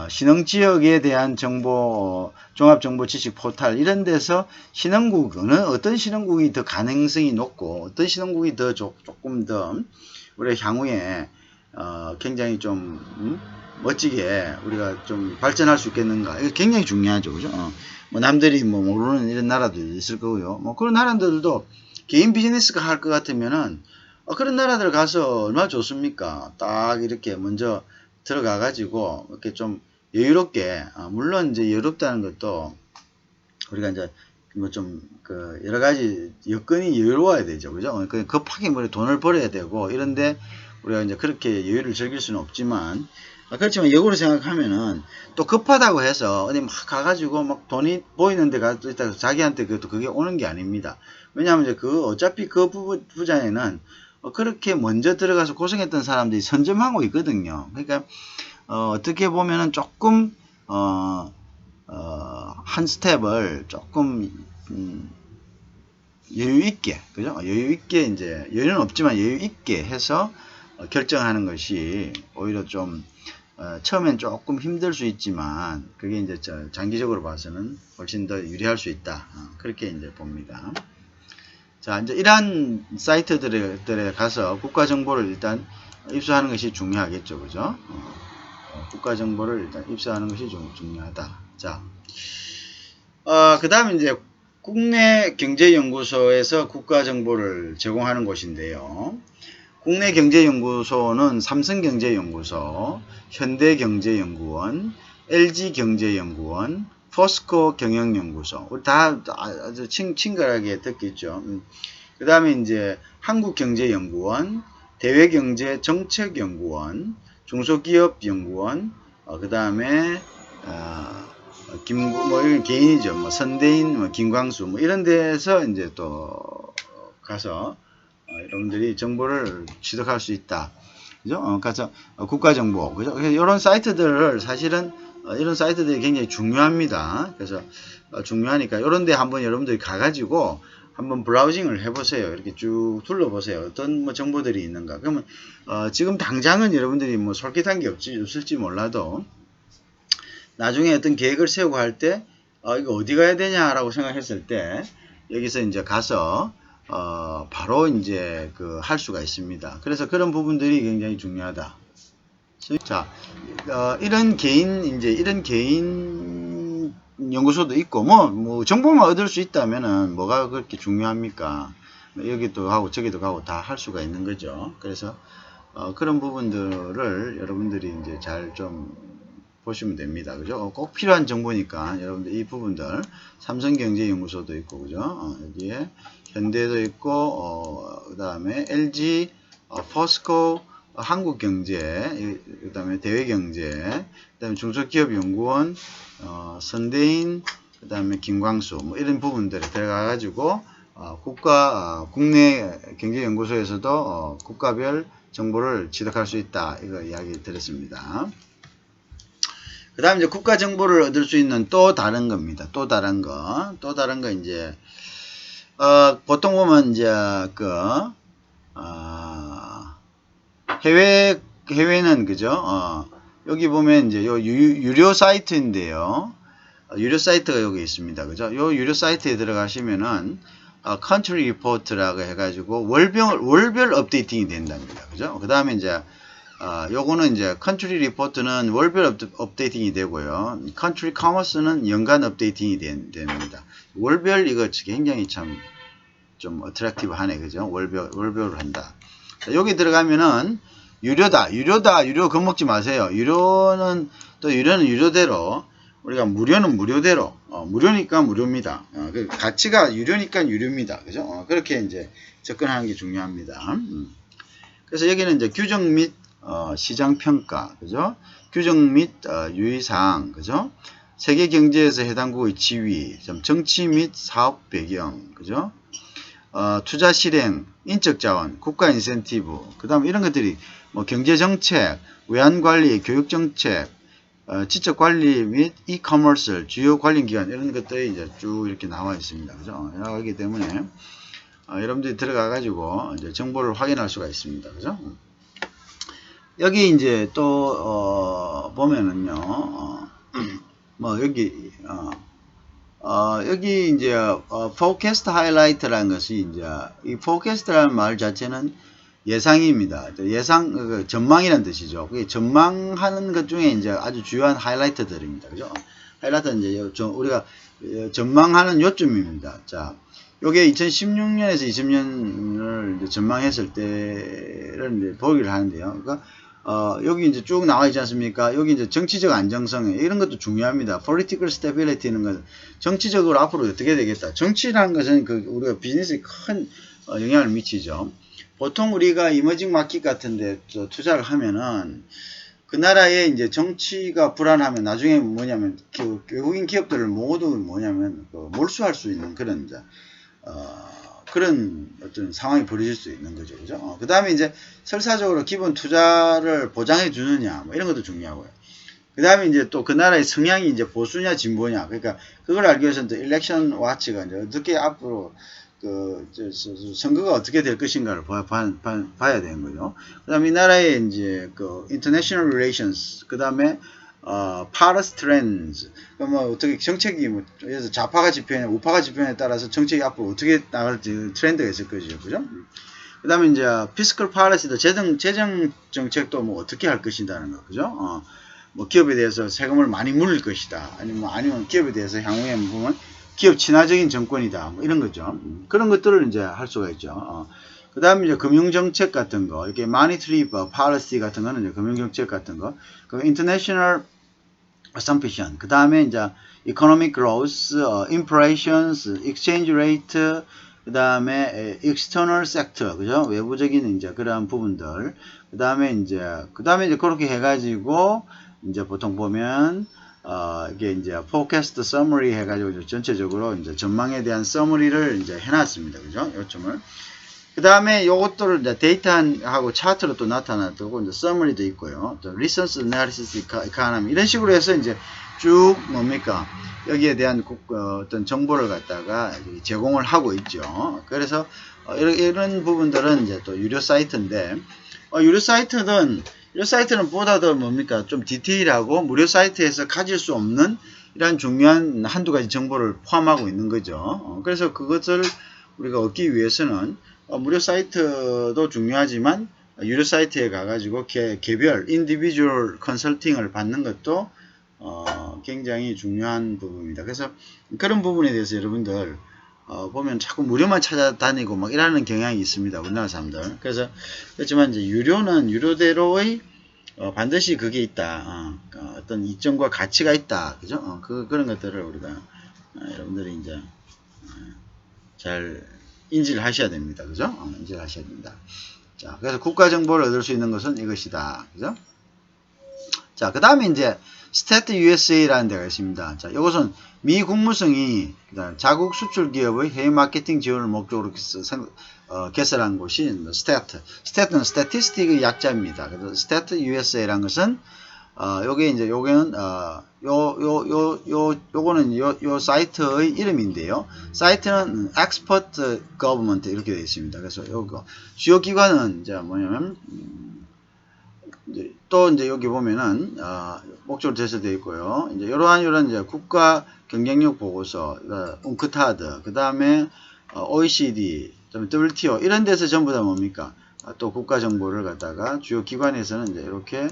신흥지역에 대한 정보, 종합정보지식 포탈 이런 데서 신흥국은 어떤 신흥국이 더 가능성이 높고 어떤 신흥국이 더 조금 더 우리 향후에 굉장히 좀 멋지게 우리가 좀 발전할 수 있겠는가, 이거 굉장히 중요하죠. 그죠? 뭐 남들이 뭐 모르는 이런 나라도 있을 거고요. 뭐 그런 나라들도 개인 비즈니스가 할 것 같으면은 그런 나라들 가서 얼마나 좋습니까? 딱 이렇게 먼저 들어가 가지고 이렇게 좀 여유롭게, 물론 이제 여유롭다는 것도 우리가 이제 뭐 좀 그 여러 가지 여건이 여유로워야 되죠. 그죠? 급하게 뭐 돈을 벌어야 되고 이런데 우리가 이제 그렇게 여유를 즐길 수는 없지만, 그렇지만 역으로 생각하면은 또 급하다고 해서 어디 막 가가지고 막 돈이 보이는 데 가서 자기한테 그게 오는 게 아닙니다. 왜냐하면 이제 어차피 그 부자에는 그렇게 먼저 들어가서 고생했던 사람들이 선점하고 있거든요. 그러니까 어떻게 보면은 조금 한 스텝을 조금 여유 있게, 그죠? 여유 있게 이제 여유는 없지만 여유 있게 해서 결정하는 것이 오히려 좀 처음엔 조금 힘들 수 있지만 그게 이제 장기적으로 봐서는 훨씬 더 유리할 수 있다. 그렇게 이제 봅니다. 자, 이제 이러한 사이트들에 가서 국가 정보를 일단 입수하는 것이 중요하겠죠, 그죠? 국가 정보를 일단 입수하는 것이 좀 중요하다. 자, 그 다음에 이제 국내경제연구소에서 국가 정보를 제공하는 곳인데요. 국내경제연구소는 삼성경제연구소, 현대경제연구원, LG경제연구원, 포스코 경영연구소, 우리 다 아주 친근하게 듣겠죠. 그 다음에 이제 한국경제연구원, 대외경제정책연구원, 중소기업연구원, 그 다음에 뭐 이건 개인이죠. 뭐 선대인, 뭐 김광수, 뭐 이런 데서 이제 또 가서 여러분들이 정보를 취득할 수 있다. 그죠? 그래서 국가정보, 그죠? 그래서 이런 사이트들을 사실은 이런 사이트들이 굉장히 중요합니다. 그래서 중요하니까 이런 데 한번 여러분들이 가가지고 한번 브라우징을 해보세요. 이렇게 쭉 둘러보세요. 어떤 뭐 정보들이 있는가. 그러면 지금 당장은 여러분들이 뭐 솔깃한 게 없을지 몰라도 나중에 어떤 계획을 세우고 할 때 이거 어디 가야 되냐라고 생각했을 때 여기서 이제 가서 바로 이제 할 수가 있습니다. 그래서 그런 부분들이 굉장히 중요하다. 자, 이런 개인 연구소도 있고 뭐 정보만 얻을 수 있다면은 뭐가 그렇게 중요합니까? 여기도 가고 저기도 가고 다 할 수가 있는 거죠. 그래서 그런 부분들을 여러분들이 이제 잘 좀 보시면 됩니다. 그죠? 꼭 필요한 정보니까 여러분들 이 부분들 삼성경제연구소도 있고 그죠? 여기에 현대도 있고 그 다음에 LG, 포스코, 한국경제, 그 다음에 대외경제, 그 다음에 중소기업연구원, 선대인, 그 다음에 김광수 뭐 이런 부분들에 들어가 가지고 국내 경제연구소에서도 국가별 정보를 취득할 수 있다. 이거 이야기 드렸습니다. 그 다음 이제 국가 정보를 얻을 수 있는 또 다른 겁니다. 또 다른 거 이제 보통 보면 이제 해외는 그죠? 여기 보면 이제 요 유료 사이트인데요. 유료 사이트가 여기 있습니다. 그죠? 요 유료 사이트에 들어가시면은 컨트리 리포트라고 해가지고 월별 업데이팅이 된답니다. 그죠? 그 다음에 이제 요거는 이제 컨트리 리포트는 월별 업데이팅이 되고요. 컨트리 커머스는 연간 업데이팅이 됩니다. 월별 이거 굉장히 참 좀 어트랙티브 하네. 그죠? 월별을 한다. 자, 여기 들어가면은 유료다. 유료 겁먹지 마세요. 유료는 유료대로 우리가 무료는 무료대로 무료니까 무료입니다. 그 가치가 유료니까 유료입니다. 그죠? 그렇게 이제 접근하는 게 중요합니다. 그래서 여기는 이제 규정 및 시장 평가, 그죠? 규정 및 유의사항, 그죠? 세계 경제에서 해당국의 지위, 정치 및 사업 배경, 그죠? 투자 실행, 인적 자원, 국가 인센티브, 그 다음에 이런 것들이 뭐 경제 정책, 외환 관리, 교육 정책, 지적 관리 및 이커머스, 주요 관련 기관 이런 것들이 이제 쭉 이렇게 나와 있습니다. 그죠? 그렇기 때문에 여러분들이 들어가 가지고 이제 정보를 확인할 수가 있습니다. 그죠? 여기 이제 또 보면은요, 뭐 여기 여기 이제 forecast highlight라는 것이 이제 이 forecast라는 말 자체는 예상입니다. 예상 전망이라는 뜻이죠. 그게 전망하는 것 중에 이제 아주 주요한 하이라이트들입니다. 그죠? 하이라이트는 이제 우리가 전망하는 요점입니다. 자, 요게 2016년에서 20년을 이제 전망했을 때를 이제 보기를 하는데요. 그러니까 여기 이제 쭉 나와 있지 않습니까? 여기 이제 정치적 안정성 이런 것도 중요합니다. political stability는 것은 정치적으로 앞으로 어떻게 되겠다. 정치라는 것은 우리가 비즈니스에 큰 영향을 미치죠. 보통 우리가 이머징 마켓 같은데 투자를 하면은 그 나라의 이제 정치가 불안하면 나중에 뭐냐면 외국인 기업들을 모두 뭐냐면 몰수할 수 있는 그런 그런 어떤 상황이 벌어질 수 있는 거죠. 그죠? 그 다음에 이제 설사적으로 기본 투자를 보장해 주느냐, 뭐 이런 것도 중요하고요. 그 다음에 이제 또 그 나라의 성향이 이제 보수냐, 진보냐. 그러니까 그걸 알기 위해서는 또 일렉션 와치가 이제 어떻게 앞으로 선거가 어떻게 될 것인가를 봐야 되는 거죠. 그 다음에 이 나라의 이제 international relations, 그 다음에 policy trends, 뭐 어떻게 정책이 뭐 그래서 좌파가 집행해 우파가 집행에 따라서 정책이 앞으로 어떻게 나갈지 트렌드가 있을 거죠, 그죠? 그 다음에 이제 fiscal policy도 재정 정책도 뭐 어떻게 할 것이라는 거, 그죠? 뭐 기업에 대해서 세금을 많이 물릴 것이다, 아니면 기업에 대해서 향후에 보면 기업 친화적인 정권이다, 뭐 이런 거죠. 그런 것들을 이제 할 수가 있죠. 그 다음에 이제 금융정책 같은 거, 이렇게 monetary policy 같은 거는 이제 금융정책 같은 거, 그 international assumption, 그 다음에 이제 economic growth, inflations, exchange rate, 그 다음에 external sector, 그죠? 외부적인 이제 그러한 부분들, 그 다음에 이제 그렇게 해가지고 이제 보통 보면 이게 이제 forecast summary 해가지고 전체적으로 이제 전망에 대한 summary를 이제 해놨습니다. 그죠? 요점을. 그 다음에 요것들을 이제 데이터하고 차트로 또 나타나고 이제 summary도 있고요. 또 research analysis economy 이런 식으로 해서 이제 쭉 뭡니까? 여기에 대한 어떤 정보를 갖다가 제공을 하고 있죠. 그래서 이런 부분들은 이제 또 유료 사이트인데 유료 사이트는 보다 더 뭡니까? 좀 디테일하고 무료 사이트에서 가질 수 없는 이런 중요한 한두 가지 정보를 포함하고 있는 거죠. 그래서 그것을 우리가 얻기 위해서는 무료 사이트도 중요하지만 유료 사이트에 가가지고 개별 인디비주얼 컨설팅을 받는 것도 굉장히 중요한 부분입니다. 그래서 그런 부분에 대해서 여러분들 보면 자꾸 무료만 찾아다니고 막 이러는 경향이 있습니다. 우리나라 사람들. 그래서 그렇지만 이제 유료는 유료대로의 반드시 그게 있다. 어떤 이점과 가치가 있다. 그죠? 그런 것들을 우리가 여러분들이 이제 잘 인지를 하셔야 됩니다. 그죠? 인지를 하셔야 됩니다. 자, 그래서 국가 정보를 얻을 수 있는 것은 이것이다. 그죠? 자, 그 다음에 이제 스태트 USA라는 데가 있습니다. 자, 이것은 미 국무성이 자국 수출 기업의 해외 마케팅 지원을 목적으로 개설한 곳이 스태트. 스태트는 스태티스틱의 약자입니다. 그래서 스태트 USA라는 것은 요게 이제 요거는 요거는 요 사이트의 이름인데요. 사이트는 Expert Government 이렇게 되어 있습니다. 그래서 요거 주요 기관은 이제 뭐냐면 또 이제 여기 보면은 목적으로 제시되어 있고요. 이제 이러한 이제 국가 경쟁력 보고서, 웅크타드, 그 다음에 OECD, WTO 이런 데서 전부 다 뭡니까? 또 국가 정보를 갖다가 주요 기관에서는 이제 이렇게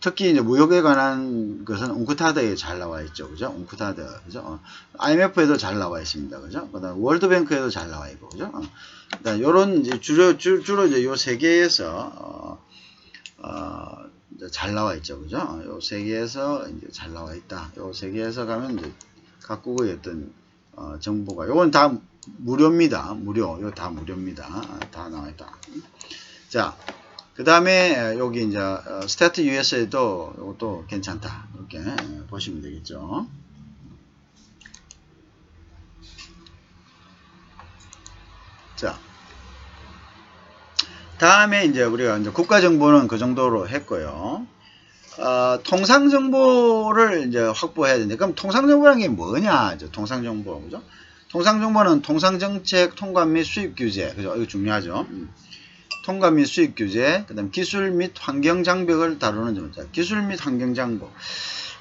특히 이제 무역에 관한 것은 웅크타드에 잘 나와 있죠, 그죠? 웅크타드, 그죠? IMF에도 잘 나와 있습니다, 그죠? 그다음 월드뱅크에도 잘 나와 있고, 그죠? 그다음 요런 이제 주로 이제 요 세 개에서 이제 잘 나와 있죠, 그죠? 요 세 개에서 이제 잘 나와 있다. 요 세 개에서 가면 이제 각국의 어떤 정보가 요건 다 무료입니다, 무료. 이거 다 무료입니다. 다 나와 있다. 자. 그 다음에 여기 이제 스태트 USA도 이것도 괜찮다 이렇게 보시면 되겠죠. 자, 다음에 이제 우리가 이제 국가 정보는 그 정도로 했고요. 통상 정보를 이제 확보해야 되는데, 그럼 통상 정보라는 게 뭐냐? 통상 정보, 그죠? 통상 정보는 통상 정책, 통관 및 수입 규제, 그죠? 이거 중요하죠. 통관 및 수입 규제, 그 다음 기술 및 환경 장벽을 다루는 점자. 기술 및 환경 장벽.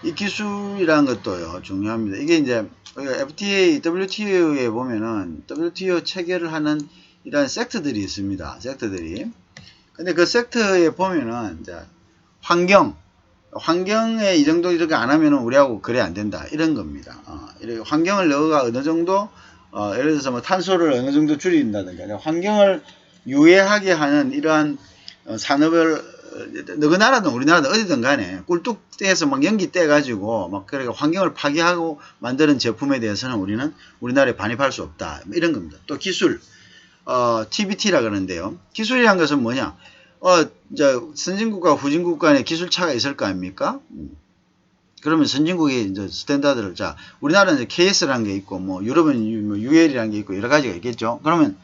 이 기술이라는 것도요, 중요합니다. 이게 이제, FTA, WTO에 보면은, WTO 체결을 하는 이런 섹터들이 있습니다. 섹터들이. 근데 그 섹터에 보면은, 이제, 환경에 이 정도 이렇게 안 하면은 우리하고 거래 안 된다. 이런 겁니다. 이렇게 환경을 너가 어느 정도, 예를 들어서 뭐 탄소를 어느 정도 줄인다든가, 환경을 유해하게 하는 이러한 산업을 너그 나라든 우리나라든 어디든 간에 꿀뚝 떼서 막 연기 떼가지고 막 그러니까 환경을 파괴하고 만드는 제품에 대해서는 우리는 우리나라에 반입할 수 없다. 이런 겁니다. 또 기술, TBT라 그러는데요. 기술이란 것은 뭐냐? 이제 선진국과 후진국 간에 기술 차가 있을 거 아닙니까? 그러면 선진국의 이제 스탠다드를, 자, 우리나라는 이제 KS라는 게 있고, 뭐, 유럽은 뭐 UL이라는 게 있고, 여러 가지가 있겠죠. 그러면,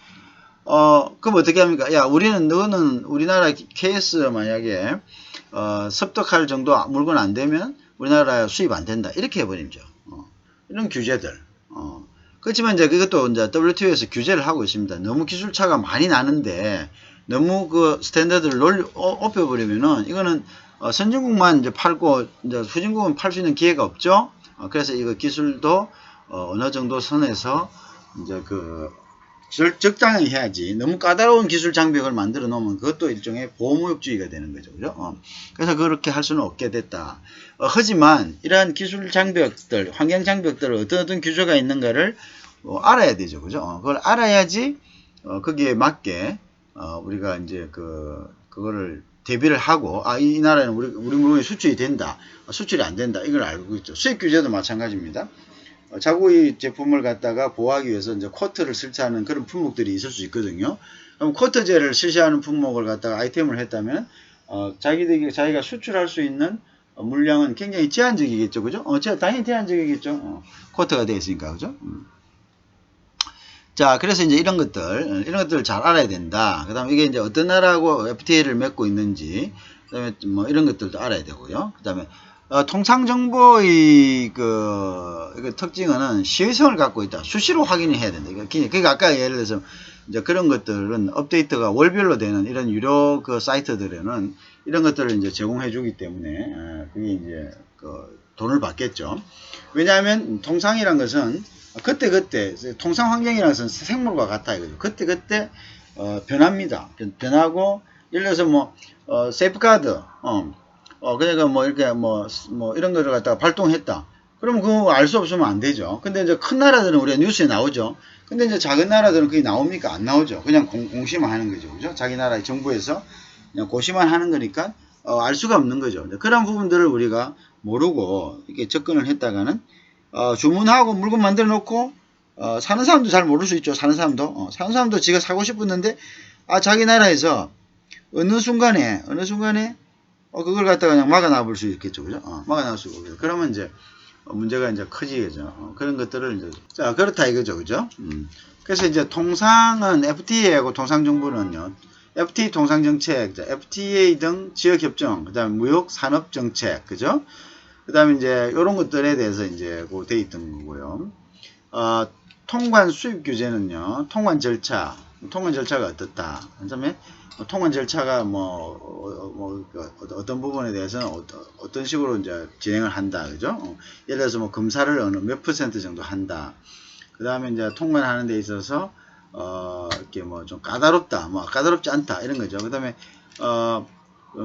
그럼 어떻게 합니까? 야, 너는 우리나라 KS 만약에, 섭득할 정도 물건 안 되면 우리나라 수입 안 된다. 이렇게 해버리죠. 이런 규제들. 그렇지만 이제 그것도 이제 WTO에서 규제를 하고 있습니다. 너무 기술차가 많이 나는데, 너무 그 스탠다드를 높여버리면은, 이거는, 선진국만 이제 팔고, 이제 후진국은 팔 수 있는 기회가 없죠? 그래서 이거 기술도, 어느 정도 선에서, 이제 적당히 해야지. 너무 까다로운 기술 장벽을 만들어 놓으면 그것도 일종의 보호무역주의가 되는 거죠. 그죠? 그래서 그렇게 할 수는 없게 됐다. 하지만 이러한 기술 장벽들, 환경 장벽들 어떤 규제가 있는가를 알아야 되죠. 그죠? 그걸 알아야지 거기에 맞게 우리가 이제 그거를 대비를 하고 이 나라는 우리 물건이 수출이 된다. 수출이 안 된다. 이걸 알고 있죠. 수입 규제도 마찬가지입니다. 자국의 제품을 갖다가 보호하기 위해서 이제 쿼트를 설치하는 그런 품목들이 있을 수 있거든요. 그럼 쿼트제를 실시하는 품목을 갖다가 아이템을 했다면, 자기가 수출할 수 있는 물량은 굉장히 제한적이겠죠. 그죠? 당연히 제한적이겠죠. 쿼트가 되어 있으니까. 그죠? 자, 그래서 이제 이런 것들을 잘 알아야 된다. 그 다음에 이게 이제 어떤 나라하고 FTA를 맺고 있는지, 그 다음에 뭐 이런 것들도 알아야 되고요. 그 다음에 통상정보의 특징은 시의성을 갖고 있다. 수시로 확인을 해야 된다. 그러니까 아까 예를 들어서 이제 그런 것들은 업데이트가 월별로 되는 이런 유료 사이트들에는 이런 것들을 이제 제공해 주기 때문에 그게 이제 돈을 받겠죠. 왜냐하면 통상이란 것은 그때 통상 환경이라는 것은 생물과 같아 이거죠. 그때 변합니다. 변하고 예를 들어서 뭐 세이프가드 그러니까 뭐 이렇게 뭐 이런 거를 갖다가 발동했다. 그러면 그거 알 수 없으면 안 되죠. 근데 이제 큰 나라들은 우리가 뉴스에 나오죠. 근데 이제 작은 나라들은 그게 나옵니까? 안 나오죠. 그냥 공시만 하는 거죠. 그죠? 자기 나라의 정부에서 그냥 고시만 하는 거니까, 알 수가 없는 거죠. 그런 부분들을 우리가 모르고 이렇게 접근을 했다가는, 주문하고 물건 만들어 놓고, 사는 사람도 잘 모를 수 있죠. 사는 사람도 지가 사고 싶었는데, 자기 나라에서 어느 순간에, 그걸 갖다가 그냥 막아놔볼 수 있겠죠. 그죠? 막아놔볼 수 있고. 그러면 이제, 문제가 이제 커지겠죠. 그런 것들을 이제, 자, 그렇다 이거죠. 그죠? 그래서 이제 통상은 FTA하고 통상정부는요, FTA 통상정책, FTA 등 지역협정, 그 다음에 무역산업정책, 그죠? 그 다음에 이제, 이런 것들에 대해서 이제, 돼 있던 거고요. 통관 수입 규제는요, 통관 절차가 어떻다. 그 다음에, 통관 절차가 어떤 부분에 대해서는 어떤 식으로 이제 진행을 한다. 그죠? 예를 들어서 뭐 검사를 어느 몇 % 정도 한다. 그 다음에 이제 통관하는 데 있어서, 이렇게 뭐 좀 까다롭다. 까다롭지 않다. 이런 거죠. 그 다음에,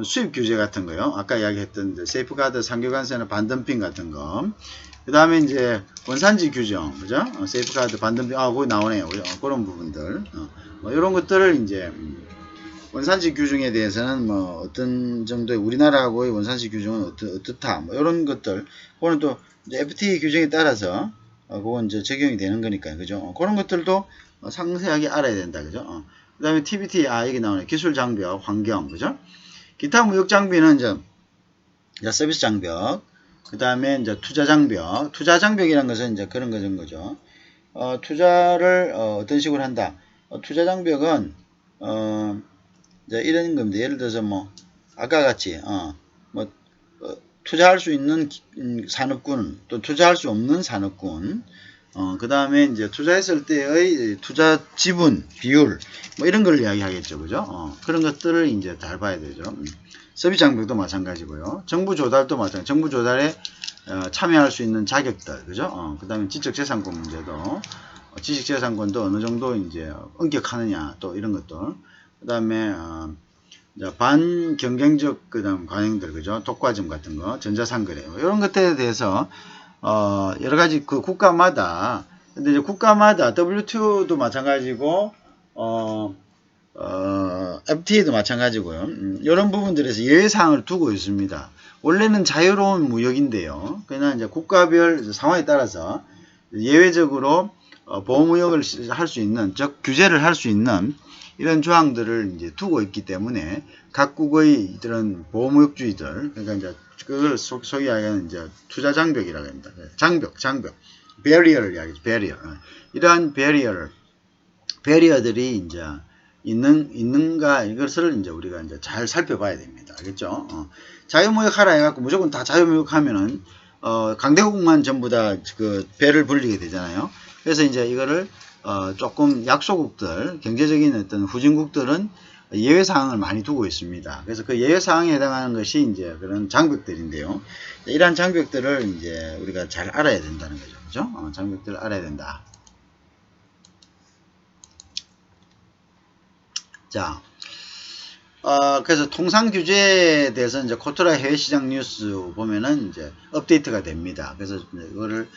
수입 규제 같은 거요. 아까 이야기했던 세이프가드 상교관세나 반덤핑 같은 거. 그 다음에 이제 원산지 규정. 그죠? 세이프가드 반덤핑. 거기 나오네요. 그런 부분들. 이런 것들을 이제, 원산지 규정에 대해서는 뭐 어떤 정도의 우리나라하고의 원산지 규정은 어떻다 이런 것들 그거는 또 이제 FTA 규정에 따라서 그건 이제 적용이 되는 거니까요. 그죠? 그런 것들도 상세하게 알아야 된다. 그죠? 그 다음에 TBT 여기 나오네. 기술 장벽, 환경. 그죠? 기타 무역 장비는 이제 서비스 장벽, 그 다음에 이제 투자 장벽. 투자 장벽이라는 것은 이제 그런 거죠. 투자를 어떤 식으로 한다. 투자 장벽은 이제 이런 겁니다. 예를 들어서 뭐 아까 같이 투자할 수 있는 산업군, 또 투자할 수 없는 산업군, 그 다음에 이제 투자했을 때의 투자 지분 비율 뭐 이런 걸 이야기하겠죠. 그죠? 그런 것들을 이제 잘 봐야 되죠. 서비스 장벽도 마찬가지고요. 정부 조달도 마찬가지. 정부 조달에 참여할 수 있는 자격들, 그죠? 그 다음에 지적재산권 문제도, 지식재산권도 어느 정도 이제 엄격하느냐, 또 이런 것들. 그 다음에, 반경쟁적, 그 다음 관행들, 그죠? 독과점 같은 거, 전자상거래, 이런 것들에 대해서, 여러 가지 그 국가마다, 근데 이제 국가마다 WTO도 마찬가지고, FTA도 마찬가지고요. 이런 부분들에서 예외사항을 두고 있습니다. 원래는 자유로운 무역인데요. 그러나 이제 국가별 상황에 따라서 예외적으로 보호무역을 할 수 있는, 즉 규제를 할 수 있는 이런 조항들을 이제 두고 있기 때문에 각국의 이런 보호무역주의들, 그러니까 이제 그걸 소위 이야기하는 이제 투자 장벽이라고 합니다. 장벽, 베리어를 이야기하죠. 베리어. 이러한 베리어들이 이제 있는가 이것을 이제 우리가 이제 잘 살펴봐야 됩니다. 알겠죠? 자유무역 하라 해갖고 무조건 다 자유무역 하면은 강대국만 전부 다 그 배를 불리게 되잖아요. 그래서 이제 이거를 조금 약소국들, 경제적인 어떤 후진국들은 예외사항을 많이 두고 있습니다. 그래서 그 예외사항에 해당하는 것이 이제 그런 장벽들인데요. 이러한 장벽들을 이제 우리가 잘 알아야 된다는 거죠. 그죠? 장벽들을 알아야 된다. 자, 그래서 통상 규제에 대해서 이제 코트라 해외시장 뉴스 보면은 이제 업데이트가 됩니다. 그래서 이거를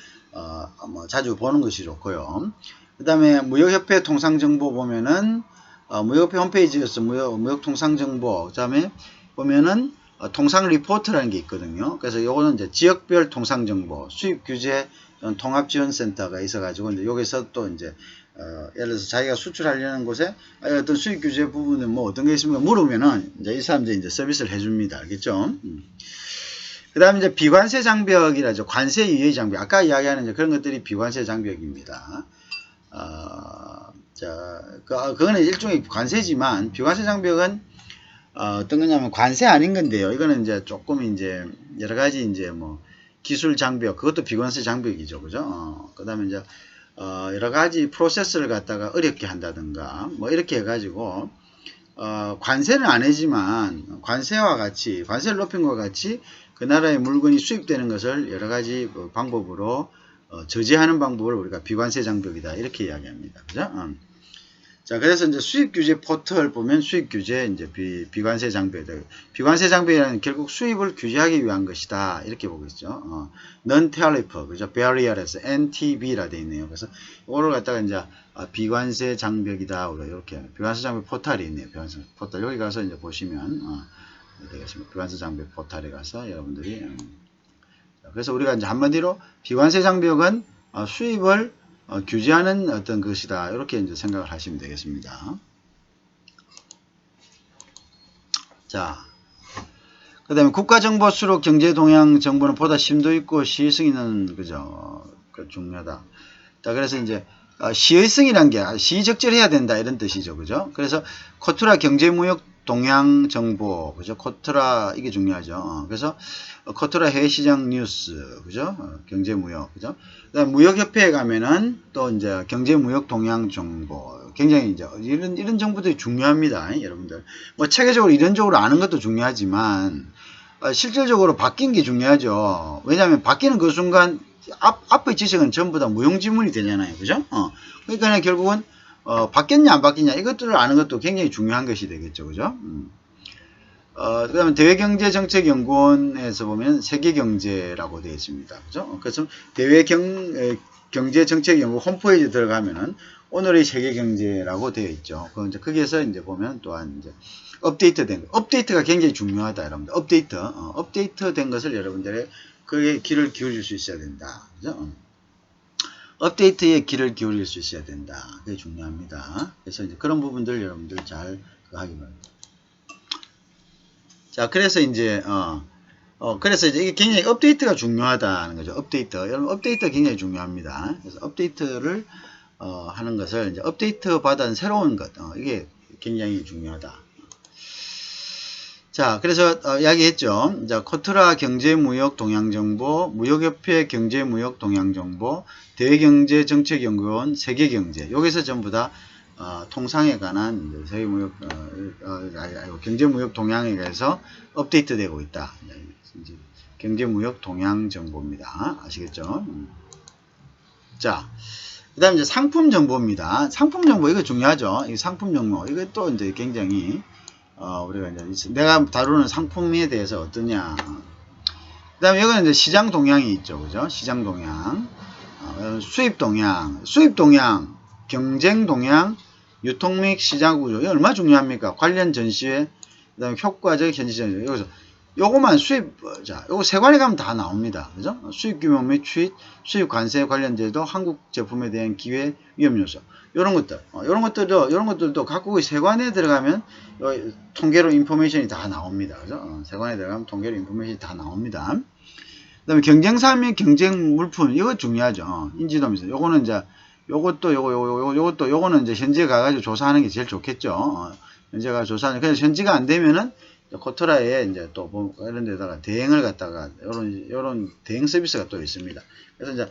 뭐 자주 보는 것이 좋고요. 그 다음에 무역협회 통상정보 보면은 무역협회 홈페이지에서 무역 통상정보, 그 다음에 보면은 통상 리포트라는 게 있거든요. 그래서 요거는 이제 지역별 통상정보, 수입규제 통합지원센터가 있어가지고 이제 여기서 또 이제 예를 들어서 자기가 수출하려는 곳에 어떤 수입 규제 부분에 뭐 어떤 게 있습니까? 물으면은 이제 이 사람들이 이제 서비스를 해줍니다. 알겠죠? 그 다음에 이제 비관세 장벽이라죠. 관세 유예 장벽. 아까 이야기하는 이제 그런 것들이 비관세 장벽입니다. 그거는 일종의 관세지만 비관세 장벽은 어떤 거냐면 관세 아닌 건데요. 이거는 이제 조금 이제 여러 가지 이제 뭐 기술 장벽, 그것도 비관세 장벽이죠. 그죠? 그 다음에 이제 여러 가지 프로세스를 갖다가 어렵게 한다든가 뭐 이렇게 해가지고 관세는 안 하지만 관세와 같이 관세를 높인 것과 같이 그 나라의 물건이 수입되는 것을 여러 가지 방법으로 저지하는 방법을 우리가 비관세 장벽이다 이렇게 이야기합니다. 그죠? 자, 그래서 이제 수입 규제 포털 보면 수입 규제 이제 비관세 장벽. 비관세 장벽이라는 결국 수입을 규제하기 위한 것이다. 이렇게 보고 있죠. non-tariff, 그죠? barrier에서 NTB라 되어 있네요. 그래서 이거를 갖다가 이제 비관세 장벽이다. 이렇게 비관세 장벽 포털이 있네요. 비관세 포털. 여기 가서 이제 보시면 되겠습니다. 비관세 장벽 포털에 가서 여러분들이 그래서 우리가 이제 한마디로 비관세 장벽은 수입을 규제하는 어떤 것이다. 이렇게 이제 생각을 하시면 되겠습니다. 자, 그 다음에 국가정보 수록 경제 동향 정보는 보다 심도 있고 시의성 있는, 그죠? 중요하다. 자, 그래서 이제, 시의성이란 게 시의적절해야 된다. 이런 뜻이죠. 그죠? 그래서 코트라 경제무역 동향 정보, 그죠? 코트라, 이게 중요하죠. 그래서 코트라 해외시장 뉴스, 그죠? 경제무역, 그죠? 그다음 무역협회에 가면은 또 이제 경제무역 동향 정보, 굉장히 이제 이런 정보들이 중요합니다. 여러분들. 뭐 체계적으로 이론적으로 아는 것도 중요하지만, 실질적으로 바뀐 게 중요하죠. 왜냐하면 바뀌는 그 순간 앞의 지식은 전부 다 무용지물이 되잖아요. 그죠? 그러니까 결국은 바뀌었냐 안 바뀌냐 이것들을 아는 것도 굉장히 중요한 것이 되겠죠. 그죠? 그 다음에 대외경제정책연구원에서 보면 세계경제라고 되어 있습니다. 그죠? 그래서 대외경제정책연구 홈페이지 들어가면은 오늘의 세계경제라고 되어 있죠. 거기에서 이제 보면 또한 이제 업데이트된 거. 업데이트가 굉장히 중요하다, 여러분들. 업데이트된 것을 여러분들의 그에 귀를 기울일 수 있어야 된다. 그죠? 업데이트에 귀를 기울일 수 있어야 된다. 그게 중요합니다. 그래서 이제 그런 부분들 여러분들 잘 하기 바랍니다. 자, 그래서 이제, 그래서 이제 이게 굉장히 업데이트가 중요하다는 거죠. 업데이트. 여러분, 업데이트가 굉장히 중요합니다. 그래서 업데이트를, 하는 것을 이제 업데이트 받은 새로운 것, 이게 굉장히 중요하다. 자, 그래서, 이야기했죠. 자, 코트라 경제무역 동향정보, 무역협회 경제무역 동향정보, 대외경제정책연구원 세계경제. 여기서 전부 다, 통상에 관한 세계무역, 경제무역 동향에 대해서 업데이트되고 있다. 이제 경제무역 동향 정보입니다. 아시겠죠? 자, 그 다음에 이제 상품 정보입니다. 상품 정보, 이거 중요하죠. 이 상품 정보, 이것도 이제 굉장히, 우리가 이제 내가 다루는 상품에 대해서 어떠냐. 그 다음에 여기는 이제 시장 동향이 있죠. 그죠? 시장 동향, 수입 동향, 경쟁 동향, 유통 및 시장 구조. 이거 얼마나 중요합니까? 관련 전시회, 그 다음에 효과적 현지 전시회. 여기서 요거만 요거 세관에 가면 다 나옵니다. 그죠? 수입 규모 및 수입 관세 관련 제도, 한국 제품에 대한 기회, 위험 요소. 요런 것들도 각국의 세관에 들어가면 통계로 인포메이션이 다 나옵니다. 그죠? 세관에 들어가면 통계로 인포메이션이 다 나옵니다. 그 다음에 경쟁사 및 경쟁 물품, 이거 중요하죠. 인지도면서. 요거는 이제, 요거는 이제 현지에 가가지고 조사하는 게 제일 좋겠죠. 현지에 가서 조사하는, 그래서 현지가 안 되면은, 코트라에 이제 또 뭐 이런 데다가 대행을 갖다가, 요런 대행 서비스가 또 있습니다. 그래서 이제,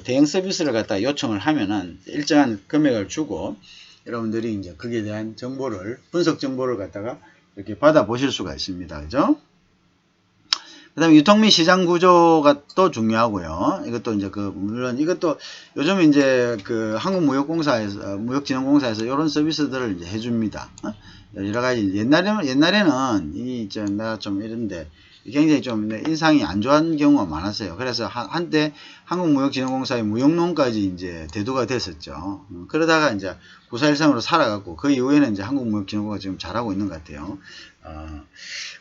대행 서비스를 갖다가 요청을 하면은 일정한 금액을 주고, 여러분들이 이제 거기에 대한 정보를, 분석 정보를 갖다가 이렇게 받아보실 수가 있습니다. 그죠? 그 다음에 유통 및 시장 구조가 또 중요하고요. 이것도 이제 물론 이것도 요즘 이제 한국무역공사에서, 무역진흥공사에서 이런 서비스들을 이제 해줍니다. 여러 가지, 옛날에는 내가 좀 이런데, 굉장히 좀 인상이 안 좋은 경우가 많았어요. 그래서 한때 한국무역진흥공사의 무역론까지 이제 대두가 됐었죠. 그러다가 이제 9413으로 살아갔고, 그 이후에는 이제 한국무역진흥공사가 지금 잘하고 있는 것 같아요.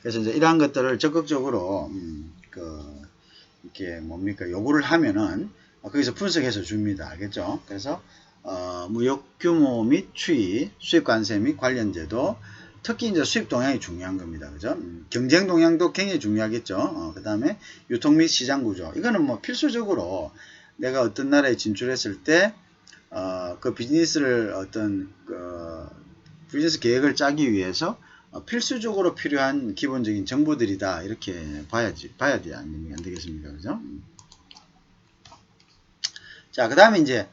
그래서 이제 이러한 것들을 적극적으로, 이렇게 요구를 하면은, 거기서 분석해서 줍니다. 알겠죠? 그래서, 무역 규모 및 수입 관세 및 관련 제도, 특히 이제 수입 동향이 중요한 겁니다. 그죠? 경쟁 동향도 굉장히 중요하겠죠. 그 다음에 유통 및 시장 구조. 이거는 뭐 필수적으로 내가 어떤 나라에 진출했을 때, 그 비즈니스를 비즈니스 계획을 짜기 위해서 필수적으로 필요한 기본적인 정보들이다. 이렇게 봐야 안 되겠습니까? 그죠? 자, 그 다음에 이제,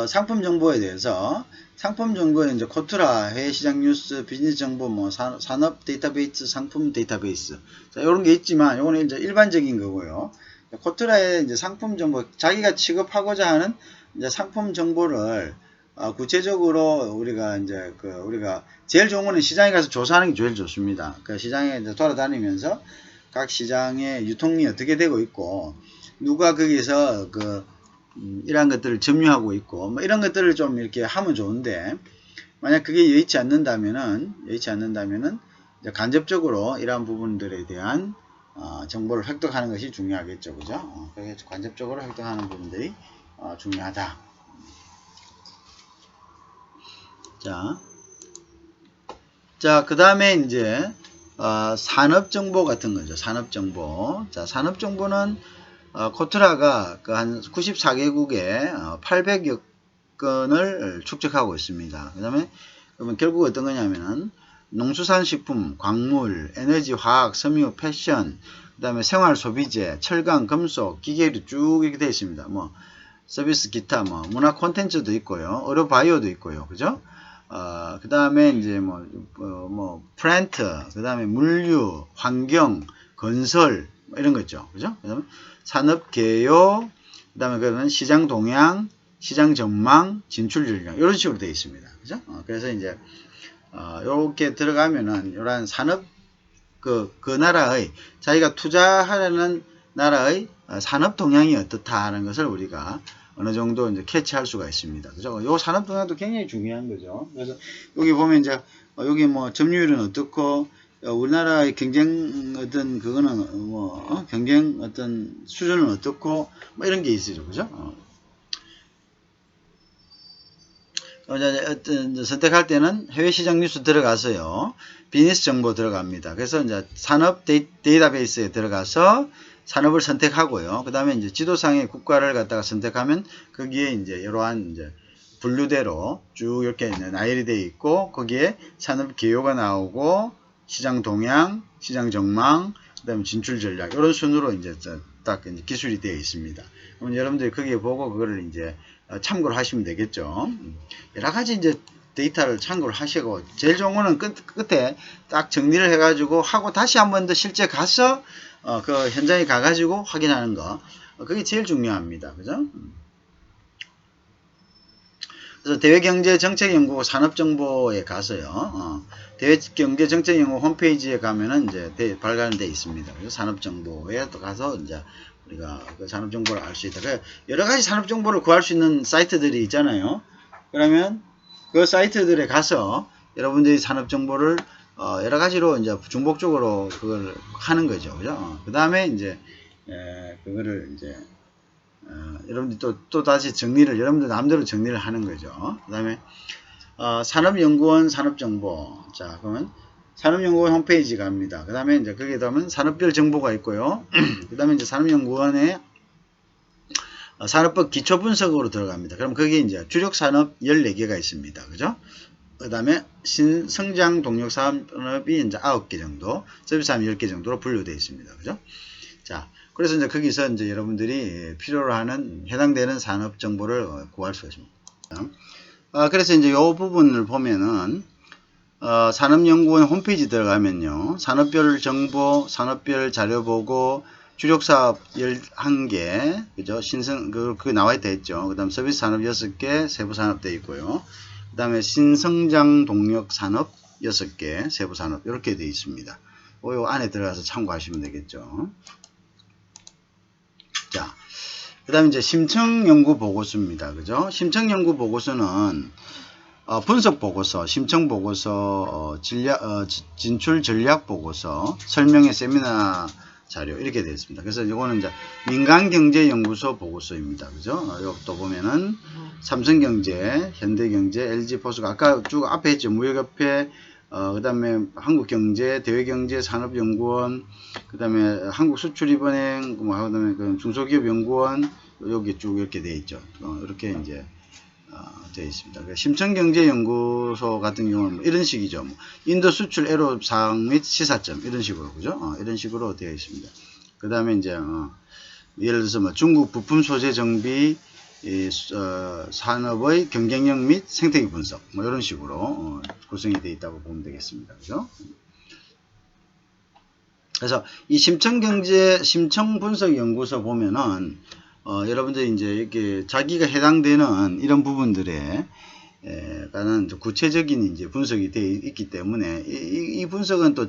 상품 정보에 대해서, 상품 정보에 이제 코트라, 해외 시장 뉴스, 비즈니스 정보, 뭐, 산업 데이터베이스, 상품 데이터베이스. 자, 요런 게 있지만, 요거는 이제 일반적인 거고요. 코트라의 이제 상품 정보, 자기가 취급하고자 하는 이제 상품 정보를, 구체적으로 우리가 이제 우리가 제일 좋은 거는 시장에 가서 조사하는 게 제일 좋습니다. 그 시장에 이제 돌아다니면서 각 시장의 유통이 어떻게 되고 있고 누가 거기서 이러한 것들을 점유하고 있고 뭐 이런 것들을 좀 이렇게 하면 좋은데 만약 그게 여의치 않는다면은 이제 간접적으로 이러한 부분들에 대한 정보를 획득하는 것이 중요하겠죠, 그죠? 그래서 간접적으로 획득하는 부분들이 중요하다. 자, 그 다음에 이제 산업정보 같은 거죠. 산업정보. 자, 산업정보는 코트라가 한 94개국에 800여 건을 축적하고 있습니다. 그 다음에 그러면 결국 어떤 거냐면은 농수산식품, 광물, 에너지, 화학, 섬유, 패션, 그 다음에 생활소비재, 철강, 금속, 기계류 쭉 이렇게 되어 있습니다. 뭐 서비스, 기타, 뭐 문화 콘텐츠도 있고요, 의료 바이오도 있고요, 그죠? 그 다음에 이제 플랜트, 그 다음에 물류, 환경, 건설, 이런 거 있죠. 그죠? 그 다음에 산업 개요, 그 다음에 그러면 시장 동향, 시장 전망, 진출 전략, 이런 식으로 되어 있습니다. 그죠? 그래서 이제, 요렇게 들어가면은, 이러한 산업, 그 나라의, 자기가 투자하려는 나라의 산업 동향이 어떻다 하는 것을 우리가 어느 정도 이제 캐치할 수가 있습니다. 그죠? 요 산업 동향도 굉장히 중요한 거죠. 그래서 여기 보면 이제 여기 뭐 점유율은 어떻고 우리나라의 경쟁 어떤 그거는 경쟁 어떤 수준은 어떻고 뭐 이런 게 있어요. 그죠? 어떤 선택할 때는 해외 시장 뉴스 들어가서요. 비즈니스 정보 들어갑니다. 그래서 이제 산업 데이터베이스에 들어가서 산업을 선택하고요. 그 다음에 이제 지도상의 국가를 갖다가 선택하면 거기에 이제 이러한 이제 분류대로 쭉 이렇게 나열이 되어 있고 거기에 산업 개요가 나오고 시장 동향, 시장 전망, 그 다음에 진출 전략 이런 순으로 이제 딱 이제 기술이 되어 있습니다. 그럼 여러분들이 거기에 보고 그거를 이제 참고를 하시면 되겠죠. 여러 가지 이제 데이터를 참고를 하시고 제일 좋은 거는 끝에 딱 정리를 해가지고 하고 다시 한 번 더 실제 가서 그 현장에 가가지고 확인하는 거 그게 제일 중요합니다. 그죠? 그래서 대외경제정책연구원 산업정보에 가서요. 대외경제정책연구원 홈페이지에 가면은 이제 발간돼 있습니다. 그래서 산업정보에 또 가서 이제 우리가 그 산업정보를 알 수 있다. 여러 가지 산업정보를 구할 수 있는 사이트들이 있잖아요. 그러면 그 사이트들에 가서 여러분들이 산업정보를 여러 가지로 이제 중복적으로 그걸 하는 거죠. 그죠? 그 다음에 이제, 그거를 이제, 여러분들이 또 다시 정리를, 여러분들 마음대로 정리를 하는 거죠. 그 다음에, 산업연구원 산업정보. 자, 그러면 산업연구원 홈페이지 갑니다. 그 다음에 이제 거기에 가면 산업별 정보가 있고요. 그 다음에 이제 산업연구원에 산업법 기초분석으로 들어갑니다. 그럼 거기에 이제 주력 산업 14개가 있습니다. 그죠? 그 다음에 신성장 동력 산업이 이제 9개 정도, 서비스 산업 10개 정도로 분류되어 있습니다. 그죠? 자, 그래서 이제 거기서 이제 여러분들이 필요로 하는 해당되는 산업 정보를 구할 수 있습니다. 그래서 이제 이 부분을 보면은, 산업연구원 홈페이지 들어가면요. 산업별 정보, 산업별 자료 보고, 주력사업 11개, 그죠? 그게 나와 있다 했죠. 그 다음 서비스 산업 6개, 세부 산업 되어 있고요. 그 다음에 신성장 동력 산업 6개, 세부 산업, 이렇게 되어 있습니다. 요 안에 들어가서 참고하시면 되겠죠. 자, 그 다음에 이제 심층연구 보고서입니다. 그죠? 심층연구 보고서는, 분석 보고서, 심층 보고서, 진출 전략 보고서, 설명회 세미나 자료 이렇게 되어 있습니다. 그래서 이거는 이제 민간경제연구소 보고서입니다. 그죠? 여기도 보면은 삼성경제, 현대경제, LG포스가 아까 쭉 앞에 했죠. 무역협회, 그 다음에 한국경제, 대외경제, 산업연구원, 그 다음에 한국수출입은행, 그 다음에 중소기업연구원, 여기 쭉 이렇게 되어 있죠. 이렇게 이제 되어 있습니다. 심층경제연구소 같은 경우는 뭐 이런 식이죠. 뭐 인도 수출 애로사항 및 시사점 이런 식으로 그죠? 이런 식으로 되어 있습니다. 그 다음에 이제 예를 들어서 뭐 중국 부품 소재 정비 산업의 경쟁력 및 생태계 분석 뭐 이런 식으로 구성이 되어 있다고 보면 되겠습니다. 그죠? 그래서 이 심층분석연구소 보면은 여러분들이 이제 이렇게 자기가 해당되는 이런 부분들에 가는 구체적인 이제 분석이 되어 있기 때문에 이 분석은 또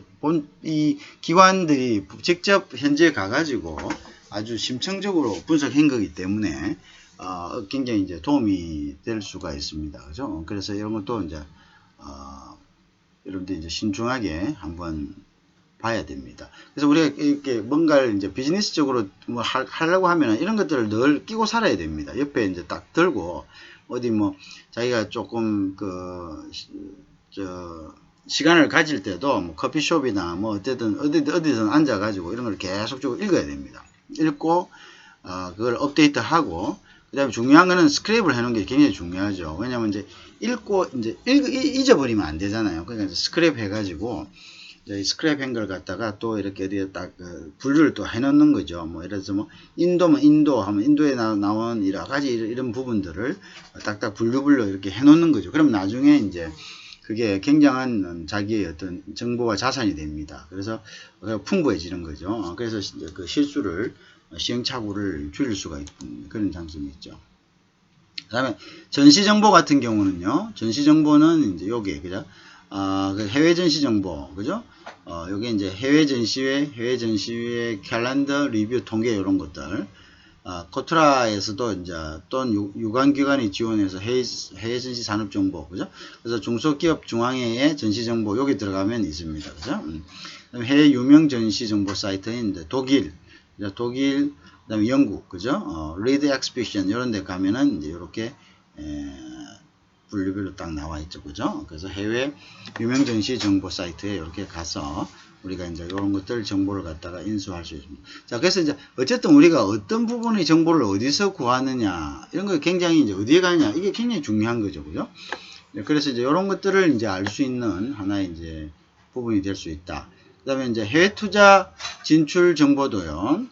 이 기관들이 직접 현지에 가가지고 아주 심층적으로 분석한 거기 때문에 굉장히 이제 도움이 될 수가 있습니다. 그죠? 그래서 이런 것도 이제 여러분들 이제 신중하게 한번 봐야 됩니다. 그래서 우리가 이렇게 뭔가를 이제 비즈니스적으로 뭐 하려고 하면 이런 것들을 늘 끼고 살아야 됩니다. 옆에 이제 딱 들고 어디 뭐 자기가 조금 시간을 가질 때도 뭐 커피숍이나 뭐 어디든 앉아가지고 이런 걸 계속적으로 읽어야 됩니다. 읽고 그걸 업데이트하고 그 다음에 중요한 거는 스크랩을 해놓은 게 굉장히 중요하죠. 왜냐면 이제 읽고 이제 잊어버리면 안 되잖아요. 그러니까 스크랩 해가지고 스크랩한 걸 갖다가 또 이렇게 어디에 딱 분류를 또 해놓는 거죠. 뭐 예를 들어서 뭐 인도면 인도 하면 인도에 나온 여러 가지 이런 부분들을 딱딱 분류별로 이렇게 해놓는 거죠. 그럼 나중에 이제 그게 굉장한 자기의 어떤 정보와 자산이 됩니다. 그래서 풍부해지는 거죠. 그래서 그 실수를 시행착오를 줄일 수가 있는 그런 장점이 있죠. 그 다음에 전시정보 같은 경우는요. 전시정보는 이제 요게 그죠? 해외 전시 정보, 그죠? 요게 이제 해외 전시회 캘린더 리뷰 통계 이런 것들. 코트라에서도 이제 또는 유관기관이 지원해서 해외 전시 산업 정보, 그죠? 그래서 중소기업 중앙회의 전시 정보 여기 들어가면 있습니다, 그죠? 해외 유명 전시 정보 사이트인 독일, 그다음에 영국, 그죠? 리드 엑스피션 이런 데 가면은 이제 이렇게 분류별로 딱 나와 있죠, 그죠? 그래서 해외 유명 전시 정보 사이트에 이렇게 가서 우리가 이제 이런 것들 정보를 갖다가 인수할 수 있습니다. 자, 그래서 이제 어쨌든 우리가 어떤 부분의 정보를 어디서 구하느냐 이런 거 굉장히 이제 어디에 가느냐 이게 굉장히 중요한 거죠, 그죠? 그래서 이제 이런 것들을 이제 알 수 있는 하나의 이제 부분이 될 수 있다. 그다음에 이제 해외 투자 진출 정보도요.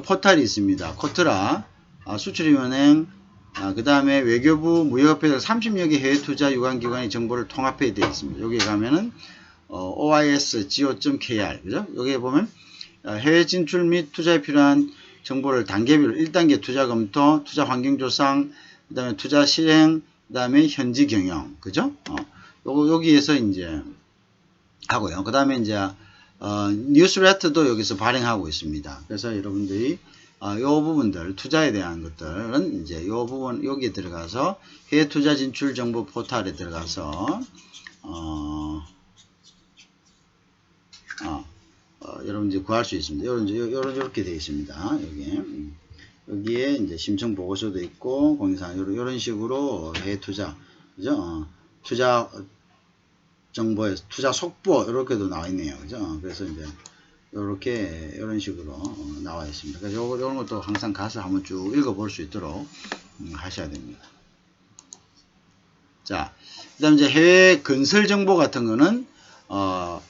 포탈이 있습니다. 코트라, 수출입은행, 그 다음에 외교부, 무역협회 30여 개 해외 투자 유관기관의 정보를 통합해 되어 있습니다. 여기에 가면은 ois.go.kr, 그죠? 여기에 보면 해외 진출 및 투자에 필요한 정보를 단계별로 1단계 투자 검토, 투자 환경 조상, 그 다음에 투자 실행, 그 다음에 현지 경영, 그죠? 여기에서 이제 하고요. 그 다음에 이제 뉴스레터도 여기서 발행하고 있습니다. 그래서 여러분들이 요 부분들 투자에 대한 것들은 이제 요 부분 여기에 들어가서 해외 투자 진출 정보 포털에 들어가서 여러분 이제 구할 수 있습니다. 이렇게 되어 있습니다. 여기에 이제 심층 보고서도 있고 공인사항 이런 식으로 해외 투자, 그죠? 투자 정보에 투자 속보 이렇게도 나와 있네요, 그죠? 그래서 이제 이렇게 이런 식으로 나와 있습니다. 그래서 이런 것도 항상 가서 한번 쭉 읽어볼 수 있도록 하셔야 됩니다. 자, 그다음 이제 해외 건설 정보 같은 거는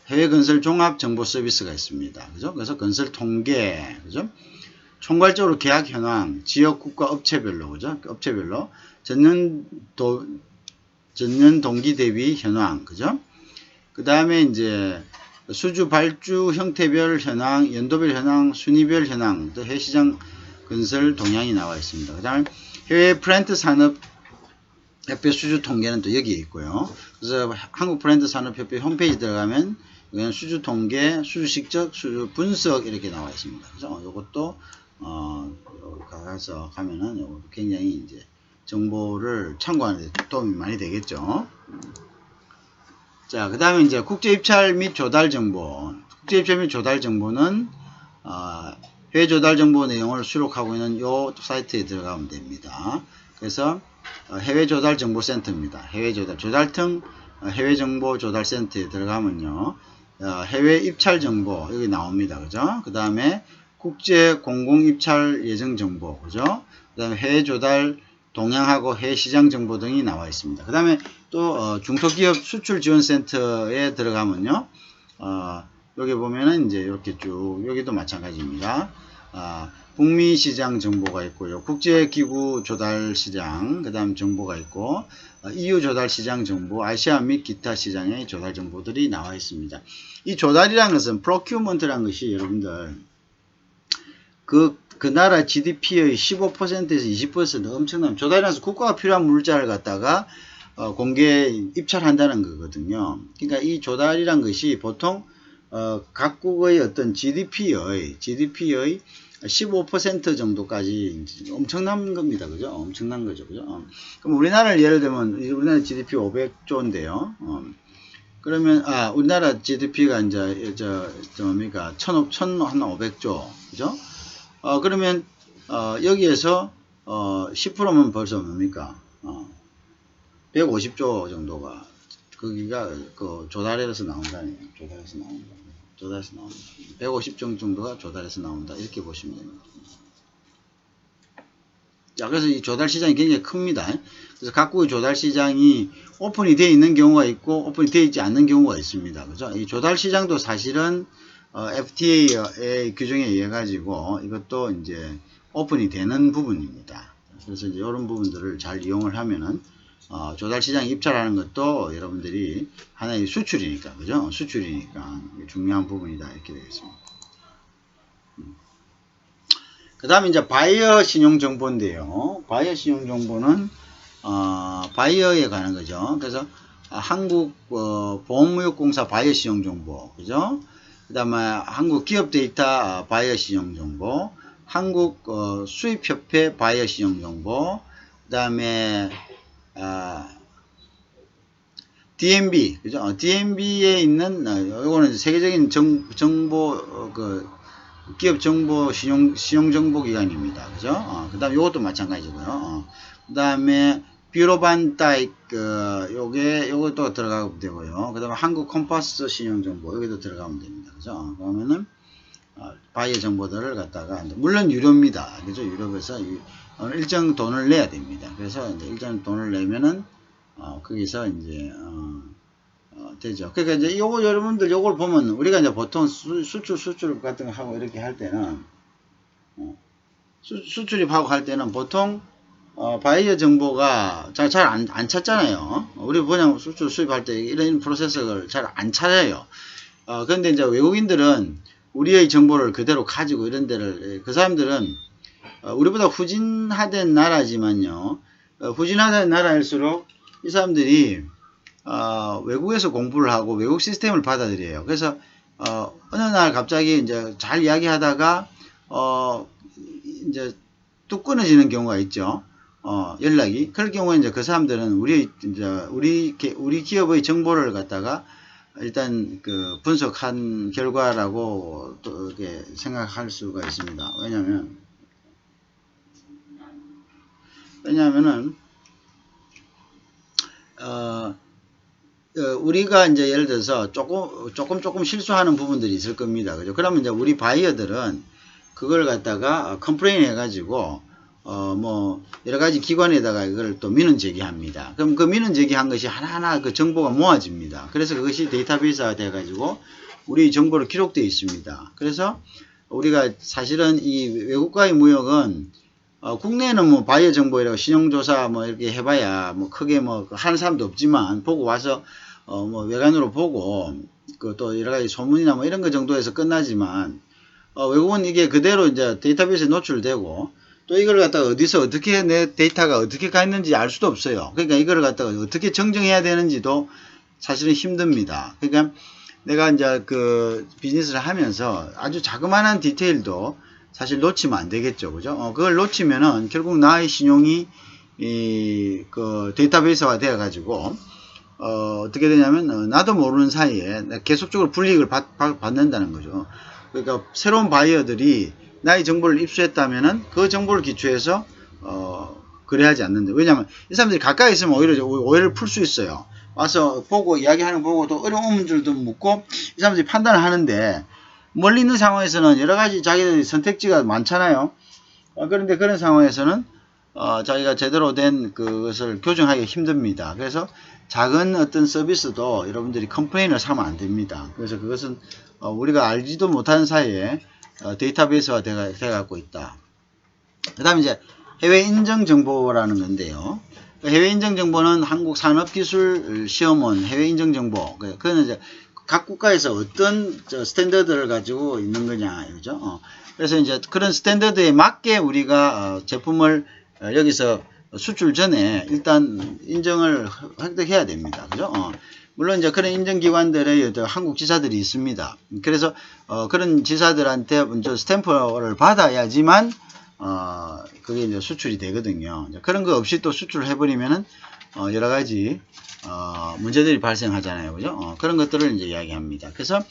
해외 건설 종합 정보 서비스가 있습니다. 그죠? 그래서 건설 통계, 그죠? 총괄적으로 계약 현황, 지역 국가 업체별로, 그죠? 업체별로 전년 동기 대비 현황, 그죠? 그 다음에 이제 수주 발주 형태별 현황, 연도별 현황, 순위별 현황, 또 해외시장 건설 동향이 나와 있습니다. 그 다음에 해외 플랜트 산업 협회 수주 통계는 또 여기에 있고요. 그래서 한국 플랜트 산업협회 홈페이지 들어가면 그냥 수주 통계, 수주 실적, 수주 분석 이렇게 나와 있습니다. 그래서 이것도 가서 가면은 굉장히 이제 정보를 참고하는 데 도움이 많이 되겠죠. 자, 그 다음에 이제 국제 입찰 및 조달 정보. 국제 입찰 및 조달 정보는 해외 조달 정보 내용을 수록하고 있는 이 사이트에 들어가면 됩니다. 그래서 해외 조달 정보 센터입니다. 해외 조달청 해외 정보 조달 센터에 들어가면요. 해외 입찰 정보 여기 나옵니다. 그죠? 그 다음에 국제 공공 입찰 예정 정보, 그죠? 그 다음에 해외 조달 동향하고 해외 시장 정보 등이 나와 있습니다. 그 다음에 또 중소기업 수출 지원 센터에 들어가면요. 여기 보면은 이제 이렇게 쭉 여기도 마찬가지입니다. 북미 시장 정보가 있고요. 국제기구 조달 시장 그 다음 정보가 있고 EU 조달 시장 정보, 아시아 및 기타 시장의 조달 정보들이 나와 있습니다. 이 조달이라는 것은 procurement라는 것이 여러분들 그 나라 GDP의 15%에서 20% 엄청난 조달이라서 국가가 필요한 물자를 갖다가 공개 입찰한다는 거거든요. 그러니까 이 조달이란 것이 보통 각국의 어떤 GDP의 15% 정도까지 엄청난 겁니다. 그죠? 엄청난 거죠. 그죠? 그럼 우리나라를 예를 들면 우리나라 GDP 500조인데요. 그러면 우리나라 GDP가 이제 뭡니까? 1,500조. 그죠? 그러면 여기에서 10%면 벌써 뭡니까? 150조 정도가 거기가 그 조달해서 나온다는 거예요. 조달해서 나온다. 150조 정도가 조달해서 나온다. 이렇게 보시면 됩니다. 자, 그래서 이 조달 시장이 굉장히 큽니다. 그래서 각국의 조달 시장이 오픈이 되어 있는 경우가 있고 오픈이 되어 있지 않는 경우가 있습니다. 그죠? 이 조달 시장도 사실은 FTA의 규정에 의해 가지고 이것도 이제 오픈이 되는 부분입니다. 그래서 이제 이런 부분들을 잘 이용을 하면은 조달 시장 입찰하는 것도 여러분들이 하나의 수출이니까, 그죠? 수출이니까 중요한 부분이다 이렇게 되겠습니다. 그 다음에 이제 바이어 신용 정보인데요. 바이어 신용 정보는 바이어에 관한 거죠. 그래서 한국 보험무역공사 바이어 신용 정보, 그죠? 그 다음에 한국 기업 데이터 바이어 신용 정보, 한국 수입협회 바이어 신용 정보, 그 다음에 DNB, 그죠? DNB에 있는, 요거는 세계적인 정보, 기업 정보 신용 정보 기관입니다. 그죠? 그 다음에 요것도 마찬가지고요. 그 다음에 뷰로반다이, 요것도 들어가면 되고요. 그 다음에 한국 컴파스 신용 정보, 여기도 들어가면 됩니다. 그죠? 그러면은, 바이어 정보들을 갖다가, 물론 유료입니다. 그죠? 유료에서 일정 돈을 내야 됩니다. 그래서 이제 일정 돈을 내면은 거기서 이제 되죠. 그러니까 이제 요거 여러분들 요걸 보면 우리가 이제 보통 수출 같은 거 하고 이렇게 할 때는 수출입하고 할 때는 보통 바이어 정보가 잘 안 찾잖아요. 우리 그냥 수출 수입할 때 이런 프로세스를 잘 안 찾아요. 그런데 이제 외국인들은 우리의 정보를 그대로 가지고 이런 데를 그 사람들은 우리보다 후진화된 나라지만요. 후진화된 나라일수록 이 사람들이 외국에서 공부를 하고 외국 시스템을 받아들여요. 그래서 어느 날 갑자기 이제 잘 이야기하다가 이제 뚝 끊어지는 경우가 있죠. 연락이. 그럴 경우에 이제 그 사람들은 우리 기업의 정보를 갖다가 일단 그 분석한 결과라고 또 이렇게 생각할 수가 있습니다. 왜냐하면은 우리가 이제 예를 들어서 조금 실수하는 부분들이 있을 겁니다. 그죠? 그러면 이제 우리 바이어들은 그걸 갖다가 컴플레인 해가지고 뭐 여러 가지 기관에다가 이걸 또 민원 제기합니다. 그럼 그 민원 제기한 것이 하나하나 그 정보가 모아집니다. 그래서 그것이 데이터베이스가 돼가지고 우리 정보로 기록되어 있습니다. 그래서 우리가 사실은 이 외국과의 무역은 국내에는 뭐 바이어 정보이라고 신용조사 뭐 이렇게 해봐야 뭐 크게 뭐 하는 사람도 없지만 보고 와서 뭐 외관으로 보고 그 또 여러 가지 소문이나 뭐 이런 거 정도에서 끝나지만 외국은 이게 그대로 이제 데이터베이스에 노출되고 또 이걸 갖다가 어디서 어떻게 내 데이터가 어떻게 가 있는지 알 수도 없어요. 그러니까 이걸 갖다가 어떻게 정정해야 되는지도 사실은 힘듭니다. 그러니까 내가 이제 그 비즈니스를 하면서 아주 자그마한 디테일도 사실 놓치면 안 되겠죠. 그죠? 그걸 놓치면은 결국 나의 신용이 그 데이터베이스화 되어 가지고 어떻게 되냐면 나도 모르는 사이에 계속적으로 불이익을 받는다는 거죠. 그러니까 새로운 바이어들이 나의 정보를 입수했다면은 그 정보를 기초해서 거래하지 않는다. 왜냐하면 이 사람들이 가까이 있으면 오히려 오해를 풀 수 있어요. 와서 보고 이야기하는 거 보고도 어려운 줄도 묻고 이 사람들이 판단을 하는데 멀리 있는 상황에서는 여러 가지 자기들이 선택지가 많잖아요. 그런데 그런 상황에서는 자기가 제대로 된 그것을 교정하기 힘듭니다. 그래서 작은 어떤 서비스도 여러분들이 컴플레인을 사면 안 됩니다. 그래서 그것은 우리가 알지도 못하는 사이에 데이터베이스가 돼 갖고 있다. 그 다음에 이제 해외 인정 정보라는 건데요. 해외 인정 정보는 한국 산업기술시험원 해외 인정 정보. 그거는 이제 각 국가에서 어떤 스탠더드를 가지고 있는 거냐, 그죠? 그래서 이제 그런 스탠더드에 맞게 우리가 제품을 여기서 수출 전에 일단 인정을 획득해야 됩니다. 그죠? 물론 이제 그런 인정기관들의 한국 지사들이 있습니다. 그래서 그런 지사들한테 먼저 스탬프를 받아야지만 그게 이제 수출이 되거든요. 그런 거 없이 또 수출을 해버리면은 여러 가지 문제들이 발생하잖아요. 그죠? 그런 것들을 이제 이야기합니다. 그래서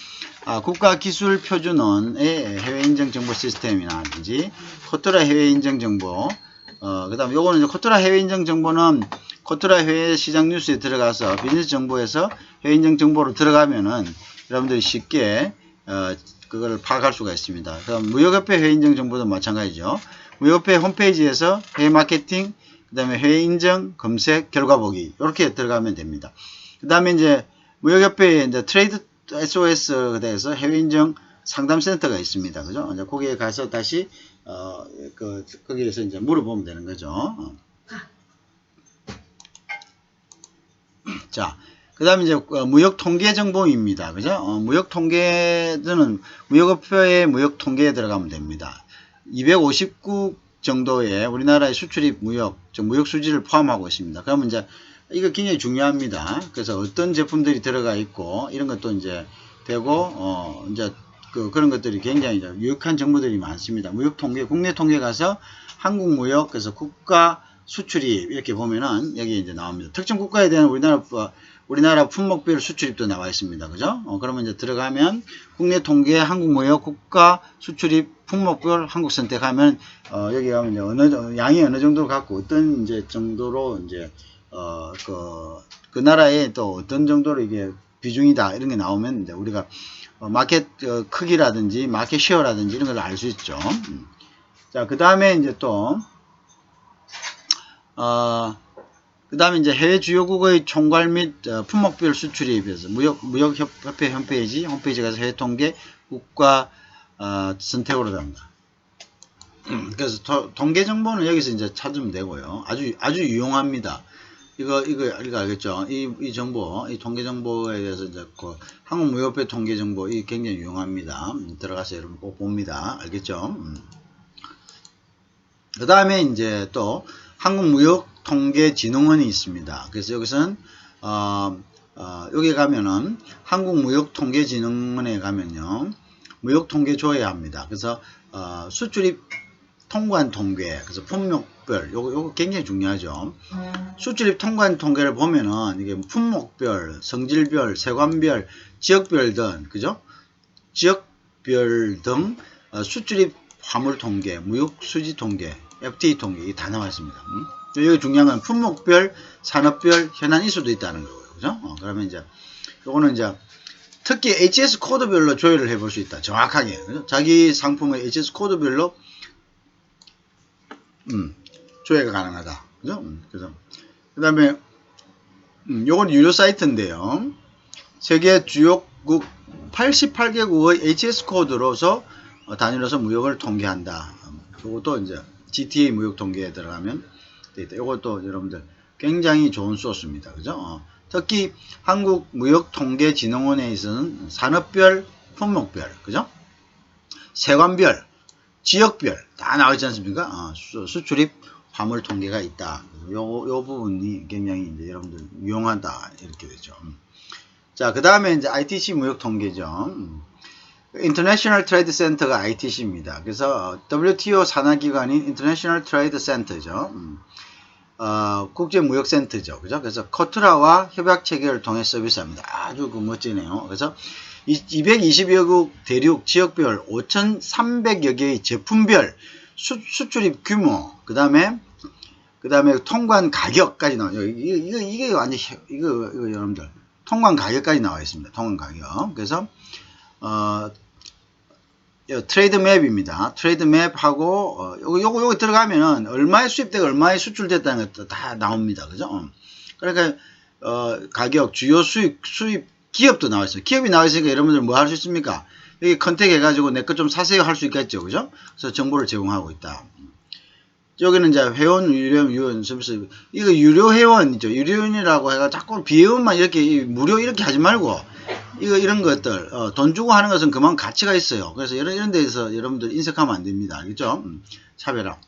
국가기술표준원의 해외인정정보 시스템이라든지 코트라 해외인정정보 그 다음에 요거는 이제 코트라 해외인정정보는 코트라 해외시장 뉴스에 들어가서 비즈니스 정보에서 해외인정 정보로 들어가면은 여러분들이 쉽게 그걸 파악할 수가 있습니다. 그럼 무역협회 해외인정 정보도 마찬가지죠. 무역협회 홈페이지에서 해외 마케팅, 그 다음에 해외인정 검색 결과 보기 이렇게 들어가면 됩니다. 그 다음에 이제 무역협회에 이제 트레이드 SOS에 대해서 해외인정 상담센터가 있습니다. 그죠? 이제 거기에 가서 다시 거기에서 이제 물어보면 되는 거죠. 자, 그 다음에 이제 무역 통계 정보입니다. 그죠? 무역 통계는 무역협회의 무역 통계에 들어가면 됩니다. 259국 정도의 우리나라의 수출입 무역 수지를 포함하고 있습니다. 그러면 이제 이거 굉장히 중요합니다. 그래서 어떤 제품들이 들어가 있고 이런 것도 이제 되고 이제 그런 것들이 굉장히 유익한 정보들이 많습니다. 무역 통계, 국내 통계 가서 한국 무역, 그래서 국가 수출입 이렇게 보면은 여기 이제 나옵니다. 특정 국가에 대한 우리나라 품목별 수출입도 나와 있습니다. 그죠? 그러면 이제 들어가면 국내 통계, 한국 무역, 국가 수출입 품목별 한국 선택하면 여기 가면 이제 양이 어느 정도 갖고 어떤 이제 정도로 이제 그 나라에 또 어떤 정도로 이게 비중이다 이런 게 나오면 이제 우리가 마켓 크기라든지 마켓 쉐어라든지 이런 걸 알 수 있죠. 자, 그 다음에 이제 또 그 다음에 이제 해외 주요국의 총괄 및 품목별 수출입에서 무역협회 홈페이지 가서 해외 통계 국가 선택으로 됩니다. 그래서 통계 정보는 여기서 이제 찾으면 되고요. 아주 유용합니다. 이거 알겠죠? 이 정보, 이 통계 정보에 대해서 이제 한국무역협회 통계 정보, 이 굉장히 유용합니다. 들어가서 여러분 꼭 봅니다. 알겠죠? 그 다음에 이제 또 한국무역통계진흥원이 있습니다. 그래서 여기서는 여기 가면은 한국무역통계진흥원에 가면요, 무역통계 줘야 합니다. 그래서 수출입 통관 통계, 그래서 품목별, 요거 굉장히 중요하죠. 수출입 통관 통계를 보면은 이게 품목별, 성질별, 세관별, 지역별 등, 그죠? 지역별 등 수출입 화물 통계, 무역 수지 통계, FTA 통계 이게 다 나와 있습니다. 여기 중요한 건 품목별, 산업별, 현안 이수도 있다는 거고요. 그죠? 그러면 이제 요거는 이제 특히 HS 코드별로 조회를 해볼 수 있다. 정확하게. 그죠? 자기 상품의 HS 코드별로 조회가 가능하다. 그죠? 그래서 그 다음에 요건 유료 사이트인데요. 세계 주요국 88개국의 HS 코드로서 단위로서 무역을 통계한다. 요것도 이제 GTA 무역 통계에 들어가면 되겠다. 요것도 여러분들 굉장히 좋은 소스입니다. 그죠? 특히 한국무역통계진흥원에 있어서는 산업별, 품목별, 그죠? 세관별, 지역별 다 나와 있지 않습니까? 수출입 화물 통계가 있다. 요 부분이 굉장히 이제 여러분들 유용하다 이렇게 되죠. 자, 그 다음에 이제 ITC 무역 통계죠. 인터내셔널 트레이드 센터가 ITC입니다. 그래서 WTO 산하기관인 인터내셔널 트레이드 센터죠. 국제무역센터죠. 그죠? 그래서 코트라와 협약 체계를 통해 서비스합니다. 아주 멋지네요. 그래서 220여 국 대륙 지역별 5,300여 개의 제품별 수출입 규모, 그 다음에 통관 가격까지 나와요. 이게 완전 이거 여러분들 통관 가격까지 나와 있습니다. 통관 가격. 그래서 트레이드 맵입니다. 트레이드 맵하고 요거 들어가면은 얼마에 수입되고 얼마에 수출됐다는 것도 다 나옵니다. 그죠? 그러니까 가격, 주요 수입 기업도 나와 있어요. 기업이 나와 있으니까 여러분들 뭐 할 수 있습니까? 여기 컨택 해가지고 내 것 좀 사세요 할 수 있겠죠. 그죠? 그래서 정보를 제공하고 있다. 여기는 이제 회원 유료 서비스, 이거 유료 회원이죠. 유료원이라고 해가 자꾸 비회원만 이렇게 무료 이렇게 하지 말고 이런 것들 돈 주고 하는 것은 그만 가치가 있어요. 그래서 이런 데서 여러분들 인색하면 안 됩니다. 알겠죠? 차별화.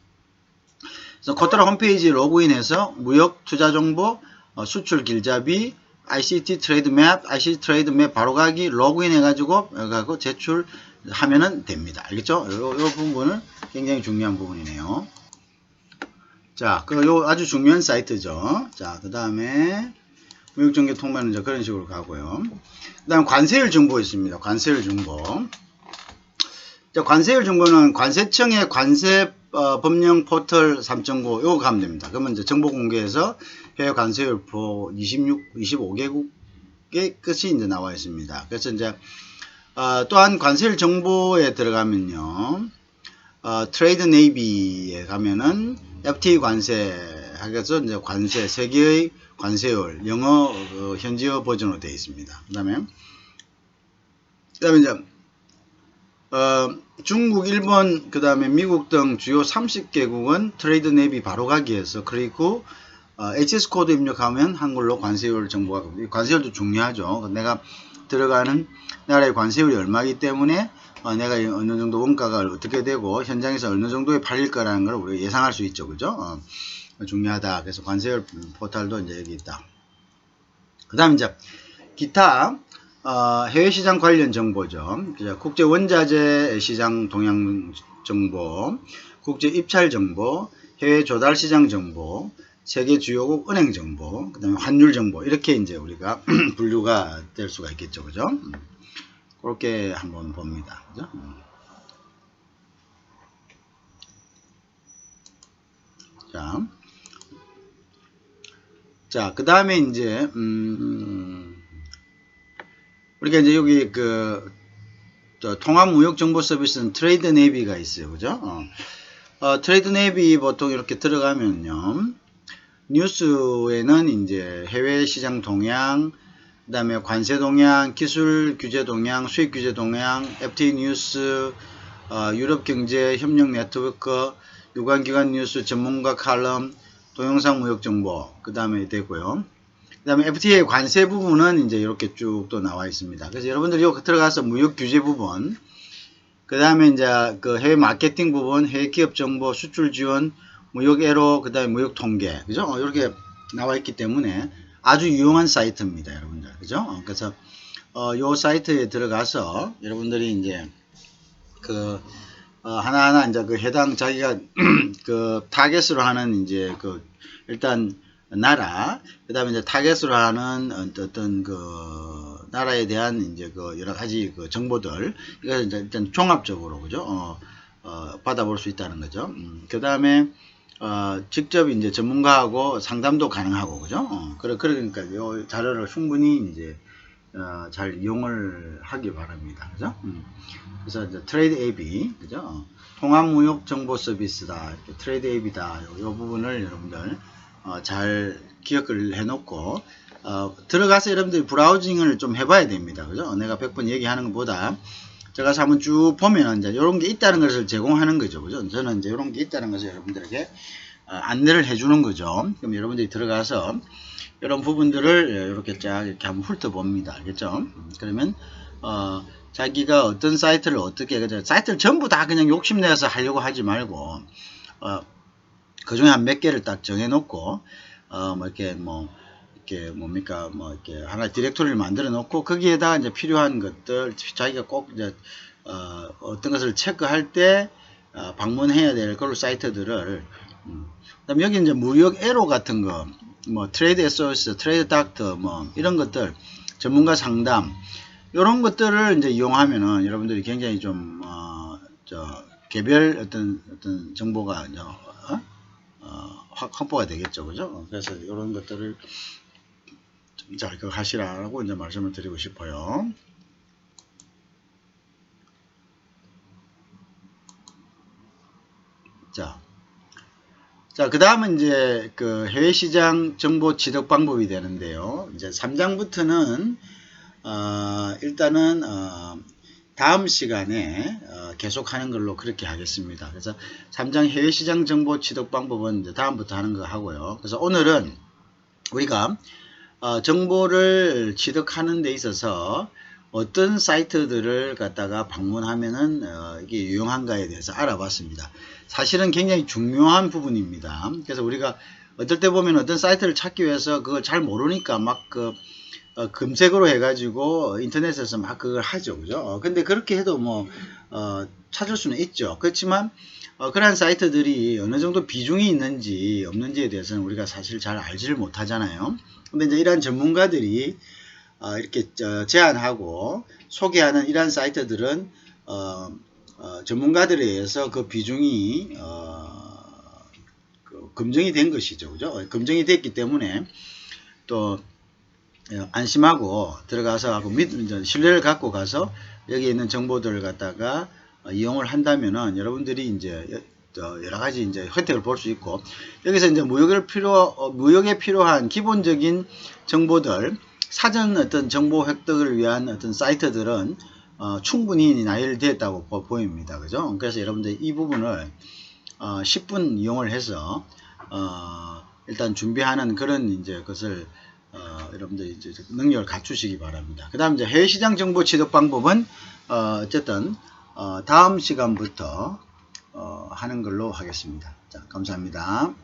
그래서 코트라 홈페이지 로그인해서 무역 투자 정보, 수출 길잡이, ICT 트레이드 맵, ICT 트레이드 맵 바로 가기 로그인 해가지고 제출하면은 됩니다. 알겠죠? 요 부분은 굉장히 중요한 부분이네요. 자, 요 아주 중요한 사이트죠. 자, 그 다음에 무역정개 통보는 이제 그런 식으로 가고요. 그 다음 관세율 정보 있습니다. 관세율 정보. 자, 관세율 정보는 관세청의 관세 법령 포털 3.9 요거 가면 됩니다. 그러면 이제 정보 공개에서 해외 관세율표 25개국의 끝이 이제 나와 있습니다. 그래서 이제 또한 관세율 정보에 들어가면요. 트레이드 네이비에 가면은 FTA 관세 하겠서 이제 관세 세계의 관세율 영어 현지어 버전으로 되어 있습니다. 그다음에 이제 중국, 일본, 그 다음에 미국 등 주요 30개국은 트레이드 네이비 바로 가기에서 그리고 HS 코드 입력하면 한글로 관세율 정보가 관세율도 중요하죠. 내가 들어가는 나라의 관세율이 얼마이기 때문에 내가 어느 정도 원가가 어떻게 되고 현장에서 어느 정도에 팔릴 거라는 걸 우리가 예상할 수 있죠. 그죠? 중요하다. 그래서 관세율 포털도 이제 여기 있다. 그 다음 이제 기타 해외시장 관련 정보죠. 국제 원자재 시장 동향 정보, 국제 입찰 정보, 해외 조달 시장 정보, 세계 주요국 은행 정보, 그 다음에 환율 정보, 이렇게 이제 우리가 분류가 될 수가 있겠죠. 그죠? 그렇게 한번 봅니다. 그죠? 자, 그 다음에 이제, 우리가 이제 여기 통합무역정보 서비스는 트레이드 네이비가 있어요. 그죠? 트레이드 네이비 보통 이렇게 들어가면요. 뉴스에는 이제 해외 시장 동향, 그 다음에 관세 동향, 기술 규제 동향, 수입 규제 동향, FTA 뉴스, 유럽 경제 협력 네트워크, 유관기관 뉴스, 전문가 칼럼, 동영상 무역 정보, 그 다음에 되고요. 그 다음에 FTA 관세 부분은 이제 이렇게 쭉 또 나와 있습니다. 그래서 여러분들이 여기 들어가서 무역 규제 부분, 그 다음에 이제 그 해외 마케팅 부분, 해외 기업 정보, 수출 지원, 무역 애로, 그 다음에 무역 통계, 그죠? 이렇게 나와 있기 때문에 아주 유용한 사이트입니다, 여러분들. 그죠? 그래서, 요 사이트에 들어가서 여러분들이 이제 하나하나 이제 해당 자기가 타겟으로 하는 이제 일단 나라, 그 다음에 이제 타겟으로 하는 어떤 나라에 대한 이제 여러 가지 정보들, 이것을 이제 일단 종합적으로, 그죠? 받아볼 수 있다는 거죠. 그 다음에, 직접 이제 전문가하고 상담도 가능하고, 그죠? 그러니까 이 자료를 충분히 이제, 잘 이용을 하기 바랍니다. 그죠? 그래서 이제 트레이드 AB, 그죠? 통합무역 정보 서비스다. 이렇게 트레이드 AB다. 이 부분을 여러분들, 잘 기억을 해놓고, 들어가서 여러분들이 브라우징을 좀 해봐야 됩니다. 그죠? 내가 100번 얘기하는 것보다, 제가 한번 쭉 보면 이제 이런 게 있다는 것을 제공하는 거죠. 그죠? 저는 이제 이런 게 있다는 것을 여러분들에게 안내를 해주는 거죠. 그럼 여러분들이 들어가서 이런 부분들을 이렇게 쫙 이렇게 한번 훑어봅니다. 알겠죠? 그러면, 자기가 어떤 사이트를 어떻게, 사이트를 전부 다 그냥 욕심내서 하려고 하지 말고, 그 중에 한 몇 개를 딱 정해놓고, 이렇게 하나 디렉토리를 만들어 놓고, 거기에다가 이제 필요한 것들, 자기가 꼭 이제, 어떤 것을 체크할 때, 방문해야 될 그런 사이트들을, 그 다음에 여기 이제 무역 애로 같은 거, 트레이드 SOS, 트레이드 닥터, 이런 것들, 전문가 상담, 이런 것들을 이제 이용하면은 여러분들이 굉장히 좀, 개별 어떤 정보가, 확보가 되겠죠. 그죠? 그래서 이런 것들을 좀 잘 하시라고 이제 말씀을 드리고 싶어요. 자, 그 다음은 이제 해외 시장 정보 취득 방법이 되는데요. 이제 3장부터는, 일단은, 다음 시간에 계속 하는 걸로 그렇게 하겠습니다. 그래서 3장 해외시장 정보 취득 방법은 이제 다음부터 하는 거 하고요. 그래서 오늘은 우리가 정보를 취득하는 데 있어서 어떤 사이트들을 갖다가 방문하면은 이게 유용한가에 대해서 알아봤습니다. 사실은 굉장히 중요한 부분입니다. 그래서 우리가 어떨 때 보면 어떤 사이트를 찾기 위해서 그걸 잘 모르니까 막 검색으로 해가지고 인터넷에서 막 그걸 하죠, 그죠? 근데 그렇게 해도 뭐 찾을 수는 있죠. 그렇지만 그러한 사이트들이 어느 정도 비중이 있는지 없는지에 대해서는 우리가 사실 잘 알지를 못하잖아요. 근데 이제 이러한 전문가들이 이렇게 제안하고 소개하는 이러한 사이트들은 전문가들에 의해서 그 비중이 검증이 된 것이죠, 그죠? 검증이 됐기 때문에 또 안심하고 들어가서 하고 신뢰를 갖고 가서 여기 있는 정보들을 갖다가 이용을 한다면은 여러분들이 이제 여러 가지 이제 혜택을 볼 수 있고, 여기서 이제 무역에 필요한 기본적인 정보들, 사전 어떤 정보 획득을 위한 어떤 사이트들은 충분히 나열되었다고 보입니다. 그죠? 그래서 여러분들 이 부분을 10분 이용을 해서 일단 준비하는 그런 이제 것을 여러분들 이제 능력을 갖추시기 바랍니다. 그 다음 이제 해외시장 정보 취득 방법은 어쨌든 다음 시간부터 하는 걸로 하겠습니다. 자, 감사합니다.